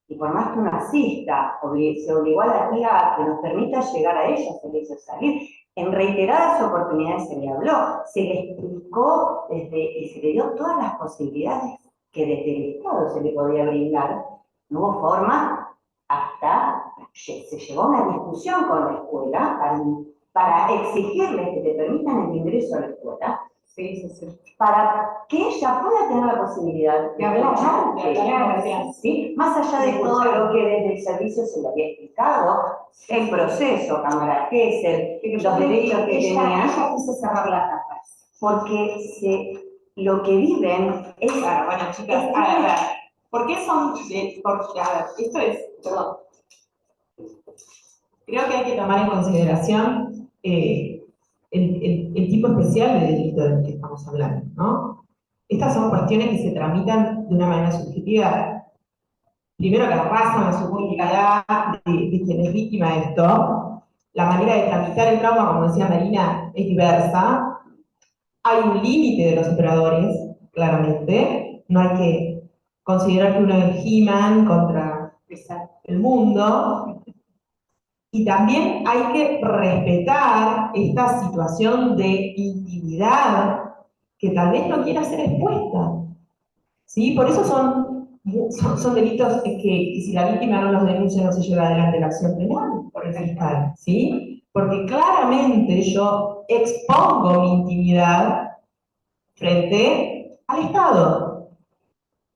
Y por más que uno asista, se obligó a la tía a que nos permita llegar a ella, se le hizo salir. En reiteradas oportunidades se le habló, se le explicó y se le dio todas las posibilidades que desde el Estado se le podía brindar. No hubo forma, hasta se llegó a una discusión con la escuela para exigirles que te permitan el ingreso a la escuela, para que ella pueda tener la posibilidad de hablar, ¿sí? Más allá de todo lo que desde el servicio se le había explicado, el proceso, Cámara Gesell, los derechos que tenían. Ella quiso cerrar las tapas. Porque lo que viven es... Claro, bueno, chicas, a ver, ¿por qué son...? Porque, a ver, esto es, perdón. Creo que hay que tomar en consideración el tipo especial de delito del que estamos hablando, ¿no? Estas son cuestiones que se tramitan de una manera subjetiva. Primero que arrasan la subjetividad de quien es víctima de esto. La manera de tramitar el trauma, como decía Marina, es diversa. Hay un límite de los operadores, claramente. No hay que considerar que uno es He-Man contra el mundo. Y también hay que respetar esta situación de intimidad que tal vez no quiera ser expuesta. ¿Sí? Por eso son delitos que si la víctima no los denuncia no se lleva adelante la acción penal por el fiscal. ¿Sí? Porque claramente yo expongo mi intimidad frente al Estado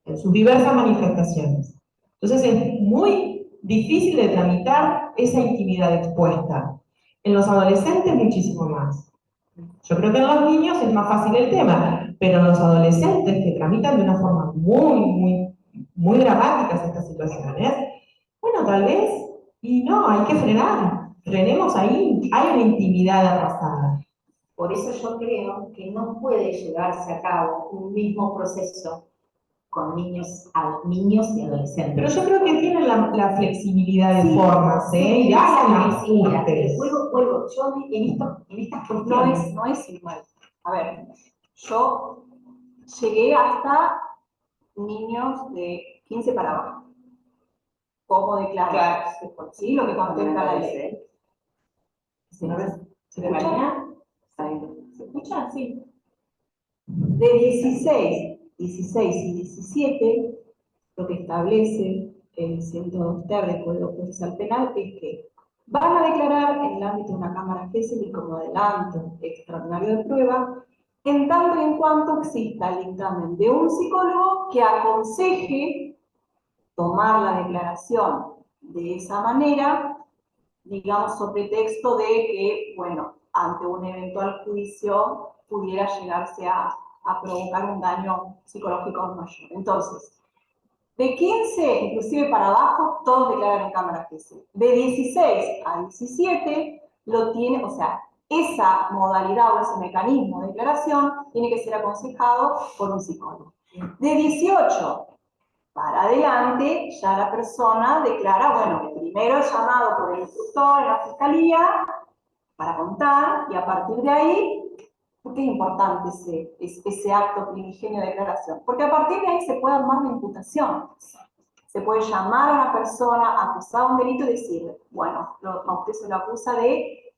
en sus diversas manifestaciones. Entonces es muy difícil de tramitar esa intimidad expuesta. En los adolescentes muchísimo más. Yo creo que en los niños es más fácil el tema, pero en los adolescentes que tramitan de una forma muy dramáticas estas situaciones, bueno, tal vez, y no, hay que frenar. Frenemos ahí, hay una intimidad arrasada. Por eso yo creo que no puede llevarse a cabo un mismo proceso con niños y adolescentes. Pero yo creo que tienen la flexibilidad de formas, y esa hacen flexibilidad. ajustes. Vuelvo, yo en estas cuestiones. No es igual. A ver, yo llegué hasta niños de 15 para abajo. ¿Cómo declarar? Sí, lo que contempla la ley. ¿Se escucha? ¿Se escucha? Sí. De 16 y 17, lo que establece el 102 ter del Código Procesal Penal es que van a declarar en el ámbito de una Cámara Gesell y como adelanto extraordinario de prueba, en tanto y en cuanto exista el dictamen de un psicólogo que aconseje tomar la declaración de esa manera, digamos, sobre texto de que, bueno, ante un eventual juicio pudiera llegarse a provocar un daño psicológico mayor. Entonces, de 15, inclusive para abajo, todos declaran en Cámara Gesell. De 16 a 17, lo tiene, o sea, esa modalidad o ese mecanismo de declaración tiene que ser aconsejado por un psicólogo. De 18 para adelante, ya la persona declara, bueno, primero es llamado por el instructor en la fiscalía para contar, y a partir de ahí ¿Por qué es importante ese acto primigenio de declaración? Porque a partir de ahí se puede armar la imputación. Se puede llamar a una persona acusada de un delito y decirle, bueno, a usted se lo acusa de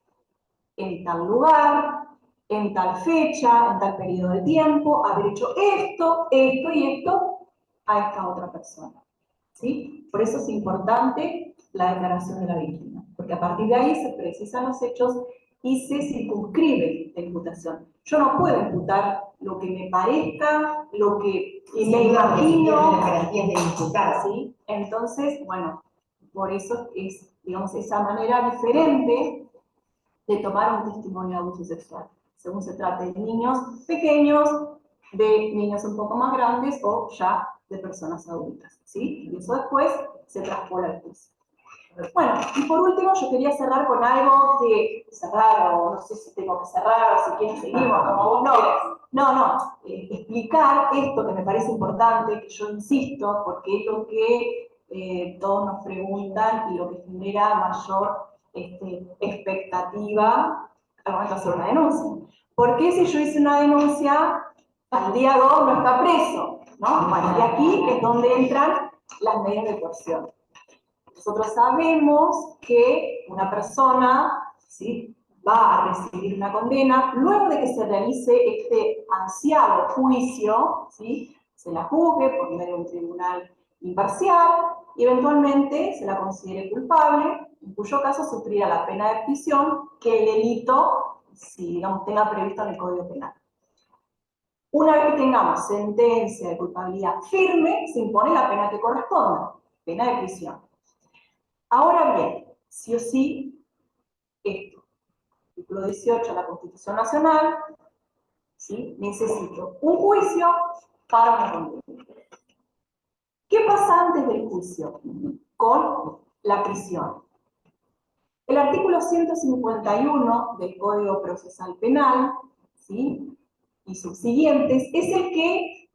en tal lugar, en tal fecha, en tal periodo de tiempo, haber hecho esto, esto y esto a esta otra persona. ¿Sí? Por eso es importante la declaración de la víctima, porque a partir de ahí se precisan los hechos y se circunscribe la imputación. Yo no puedo imputar lo que me parezca, lo que me imagino. Las garantías de imputar, ¿Sí? Entonces, bueno, por eso es, digamos, esa manera diferente de tomar un testimonio de abuso sexual, según se trate de niños pequeños, de niños un poco más grandes o ya de personas adultas, ¿sí? Y eso después se traspola al juicio. Bueno, y por último yo quería cerrar con algo que, cerrar, o no sé si tengo que cerrar, o si quieren seguimos, como vos quieras. No, explicar esto que me parece importante, que yo insisto, porque es lo que todos nos preguntan y lo que genera mayor expectativa al momento de hacer una denuncia. ¿Por qué si yo hice una denuncia, al día 2 no está preso? ¿No? Bueno, y aquí es donde entran las medidas de coerción. Nosotros sabemos que una persona, ¿sí?, va a recibir una condena luego de que se realice este ansiado juicio, ¿sí?, se la juzgue por medio de un tribunal imparcial y eventualmente se la considere culpable, en cuyo caso sufrirá la pena de prisión que el delito, si digamos, tenga previsto en el Código Penal. Una vez que tengamos sentencia de culpabilidad firme, se impone la pena que corresponda, pena de prisión. Ahora bien, sí o sí, esto, artículo 18 de la Constitución Nacional, ¿sí?, necesito un juicio para una condena. ¿Qué pasa antes del juicio? Con la prisión. El artículo 151 del Código Procesal Penal, ¿sí?, y subsiguientes, es el que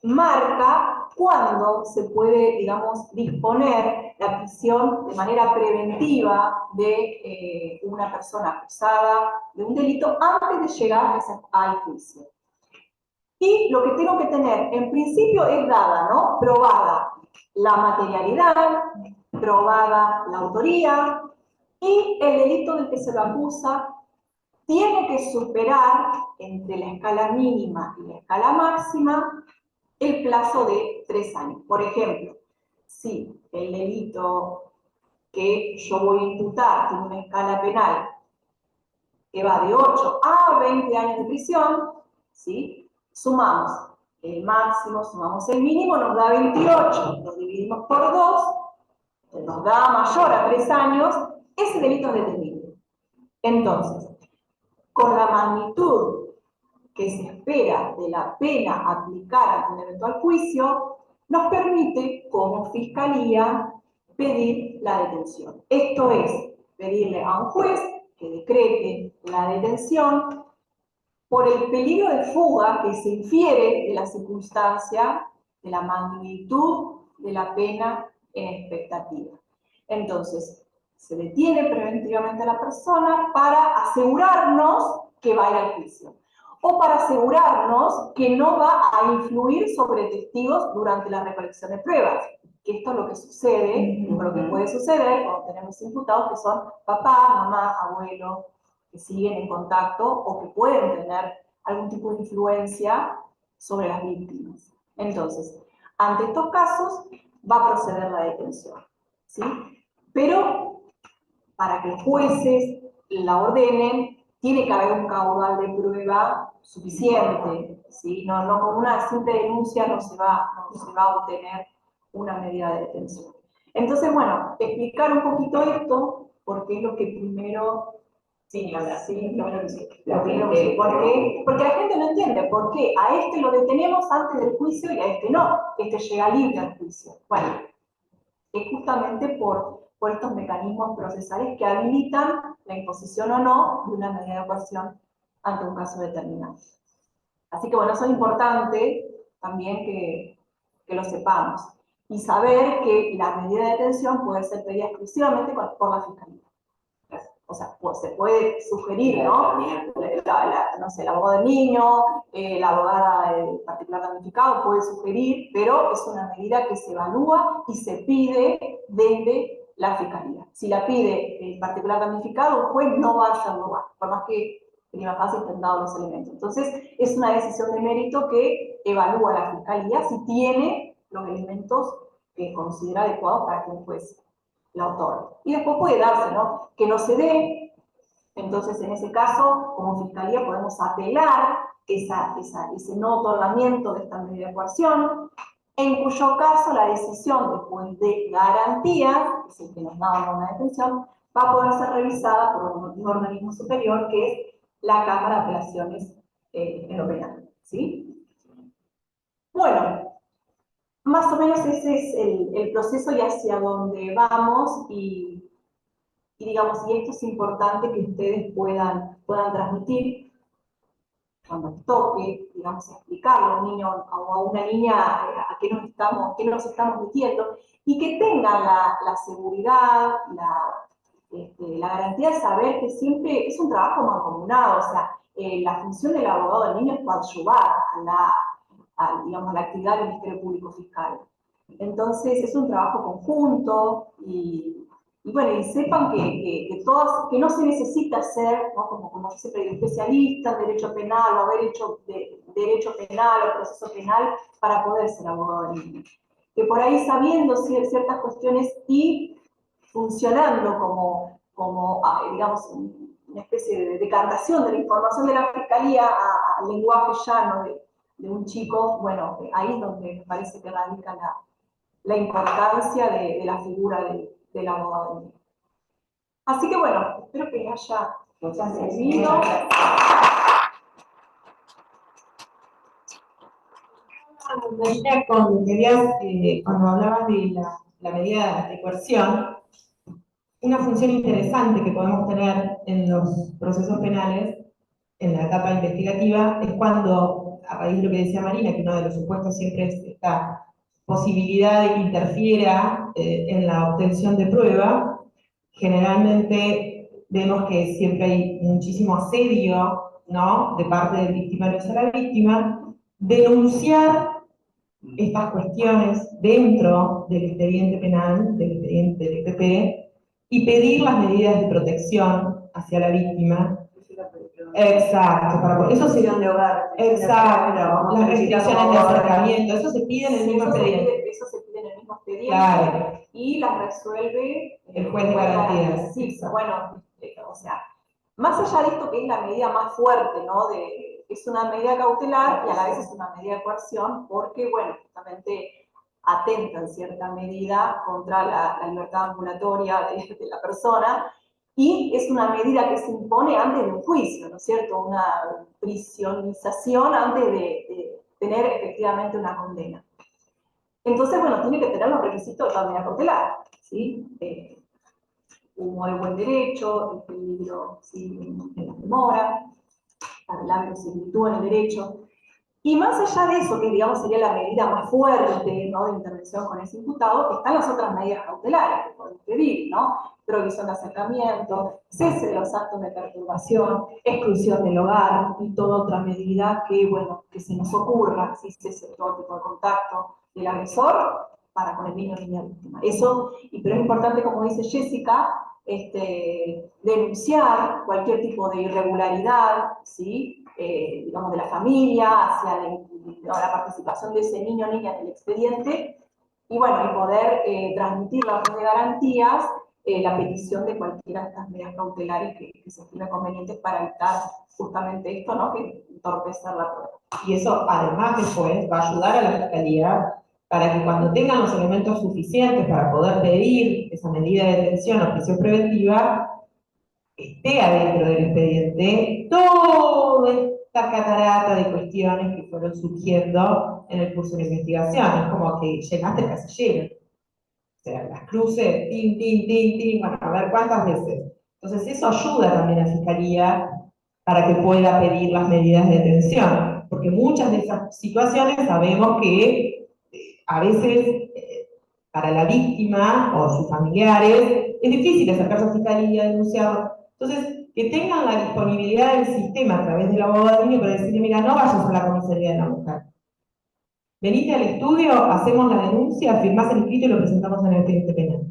marca cuándo se puede, digamos, disponer la prisión de manera preventiva de una persona acusada de un delito antes de llegar al juicio. Y lo que tengo que tener, en principio, es dada, ¿no?, probada la materialidad, probada la autoría, y el delito del que se lo acusa tiene que superar, entre la escala mínima y la escala máxima, el plazo de 3 años. Por ejemplo, si el delito que yo voy a imputar tiene una escala penal que va de 8 a 20 años de prisión, ¿sí?, sumamos el máximo, sumamos el mínimo, nos da 28, lo dividimos por 2, nos da mayor a 3 años, ese delito es detenible. Entonces, con la magnitud que se espera de la pena aplicar ante un eventual juicio, nos permite, como Fiscalía, pedir la detención. Esto es, pedirle a un juez que decrete la detención por el peligro de fuga que se infiere de la circunstancia, de la magnitud de la pena en expectativa. Entonces, se detiene preventivamente a la persona para asegurarnos que va a ir al juicio, o para asegurarnos que no va a influir sobre testigos durante la recolección de pruebas, que esto es lo que sucede, lo que puede suceder cuando tenemos imputados que son papá, mamá, abuelo, que siguen en contacto o que pueden tener algún tipo de influencia sobre las víctimas. Entonces, ante estos casos, va a proceder la detención, ¿sí? Pero para que los jueces la ordenen, tiene que haber un caudal de prueba suficiente, ¿sí? No con una simple denuncia no se va a obtener una medida de detención. Entonces, bueno, explicar un poquito esto, porque es lo que primero... Porque la gente no entiende por qué a este lo detenemos antes del juicio y a este no, este llega libre al juicio. Bueno, es justamente por estos mecanismos procesales que habilitan la imposición o no de una medida de coerción ante un caso determinado. Así que bueno, eso es importante también que lo sepamos. Y saber que la medida de detención puede ser pedida exclusivamente por la Fiscalía. o sea, pues se puede sugerir, ¿no? No sé, el abogado del niño, la abogada del particular damnificado puede sugerir, pero es una medida que se evalúa y se pide desde la fiscalía. Si la pide el particular damnificado, el juez no va a hacerlo más, por más que prima facie estén dados los elementos. Entonces, es una decisión de mérito que evalúa la fiscalía si tiene los elementos que considera adecuados para que un juez la otorgue. Y después puede darse, ¿no? Que no se dé. Entonces, en ese caso, como fiscalía podemos apelar ese no otorgamiento de esta medida de coerción, en cuyo caso la decisión del juez de garantía, que es el que nos da una detención, va a poder ser revisada por un organismo superior que es la Cámara de Apelaciones en lo penal, ¿sí? Bueno, más o menos ese es el proceso y hacia dónde vamos y digamos, y esto es importante que ustedes puedan transmitir cuando toque, digamos, explicarle a un niño o a una niña a qué nos estamos metiendo, y que tengan la seguridad, la garantía de saber que siempre es un trabajo mancomunado, o sea, la función del abogado del niño es coadyuvar digamos, a la actividad del Ministerio Público Fiscal. Entonces, es un trabajo conjunto y bueno, y sepan que no se necesita ser, ¿no? como dice, especialista en derecho penal o haber hecho derecho penal o proceso penal para poder ser abogado del niño. Que por ahí sabiendo ciertas cuestiones y funcionando como digamos, una especie de decantación de la información de la fiscalía al lenguaje llano de un chico, bueno, ahí es donde me parece que radica la importancia de la figura del abogado del niño. Así que bueno, espero que haya servido. Marina, cuando hablabas de la medida de coerción, una función interesante que podemos tener en los procesos penales, en la etapa investigativa, es cuando, a raíz de lo que decía Marina, que uno de los supuestos siempre es esta posibilidad de que interfiera en la obtención de prueba. Generalmente vemos que siempre hay muchísimo asedio, ¿no?, de parte del victimario hacia la víctima. Denunciar estas cuestiones dentro del expediente penal, del expediente del EPP, y pedir las medidas de protección hacia la víctima. Exacto, para eso sería de hogar. exacto, las restricciones de acercamiento, eso se pide en el mismo expediente. Eso se pide en el mismo expediente, claro, y las resuelve el juez de garantías. Sí, bueno, o sea, más allá de esto que es la medida más fuerte, ¿no? Es una medida cautelar y a la vez es una medida de coerción porque, bueno, justamente atenta en cierta medida contra la libertad ambulatoria de la persona, y es una medida que se impone antes de un juicio, ¿no es cierto? Una prisionización antes de tener efectivamente una condena. Entonces, bueno, tiene que tener los requisitos de la medida cautelar, ¿sí? Humo de buen derecho, el peligro, ¿sí?, en la demora, la verosimilitud en el derecho. Y más allá de eso, que digamos sería la medida más fuerte, ¿no?, de intervención con ese imputado, están las otras medidas cautelares que podemos pedir, ¿no? Provisión de acercamiento, cese de los actos de perturbación, exclusión del hogar y toda otra medida que, bueno, que se nos ocurra, si cese todo tipo de contacto del agresor para con el niño o niña víctima. Eso, pero es importante, como dice Jessica, denunciar cualquier tipo de irregularidad, ¿sí?, digamos, de la familia hacia la participación de ese niño o niña en el expediente, y bueno, y poder transmitir la red de garantías, la petición de cualquiera de estas medidas cautelares que se estime convenientes para evitar justamente esto, ¿no?, que entorpecer la prueba. Y eso, además, después va a ayudar a la fiscalía para que cuando tengan los elementos suficientes para poder pedir esa medida de detención o prisión preventiva, esté adentro del expediente toda esta catarata de cuestiones que fueron surgiendo en el curso de investigación. Es como que llenaste el casillero. O sea, las cruces, tin, tin, tin, tin, bueno, a ver cuántas veces. Entonces eso ayuda también a la fiscalía para que pueda pedir las medidas de detención, porque muchas de esas situaciones sabemos que a veces para la víctima o sus familiares es difícil acercarse a la fiscalía, denunciarlo. Entonces, que tengan la disponibilidad del sistema a través del abogado de niño para decirle, mira, no vayas a la comisaría de la mujer. Venite al estudio, hacemos la denuncia, firmás el escrito y lo presentamos en el expediente penal.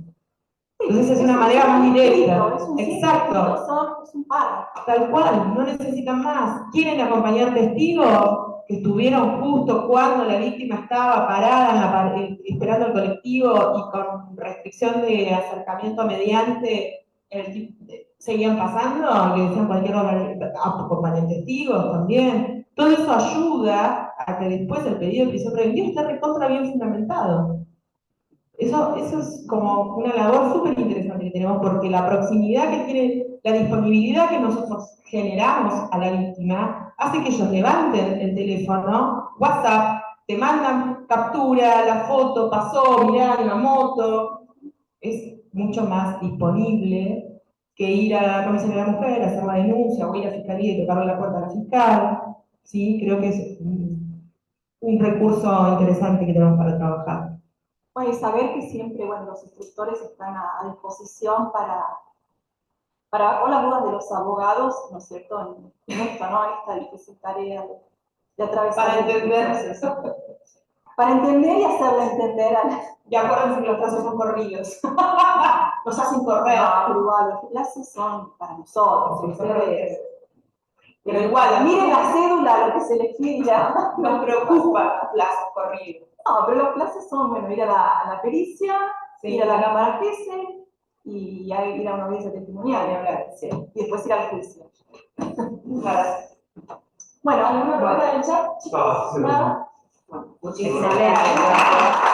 Entonces es una manera más directa. Exacto. Es un párrafo. Tal cual, no necesitan más. ¿Quieren acompañar testigos que estuvieron justo cuando la víctima estaba parada esperando el colectivo y con restricción de acercamiento mediante seguían pasando? Que decían cualquier hora, acompañan testigos también. Todo eso ayuda a que después el pedido de prisión preventiva esté recontra bien fundamentado. Eso es como una labor súper interesante que tenemos, porque la proximidad que tiene, la disponibilidad que nosotros generamos a la víctima, hace que ellos levanten el teléfono, WhatsApp, te mandan captura, la foto, pasó, mirá en la moto. Es mucho más disponible que ir a la comisaría de la mujer, hacer la denuncia, o ir a fiscalía y tocarle la puerta a la fiscal. ¿Sí? Creo que es un recurso interesante que tenemos para trabajar. Bueno, y saber que siempre, bueno, los instructores están a disposición con las dudas de los abogados, ¿no es cierto?, en esto, ¿no?, en esta difícil tarea de atravesar. Para entender eso. Para entender y hacerle entender a la... Y acuérdense que los plazos son corridos. Nos hacen correr. No, pero igual, los plazos son para nosotros, ustedes. Pero igual, miren la cédula, lo que se les pide ya. Nos preocupa los plazos corridos. No, pero los plazos son, bueno, ir a la pericia, Sí. ir a la cámara GESE y ir a una audiencia testimonial y hablar, sí. Y después ir al juicio. Bueno, ¿alguna pregunta del chat, chicos? Sí. ¿Nada? Muchísimas gracias.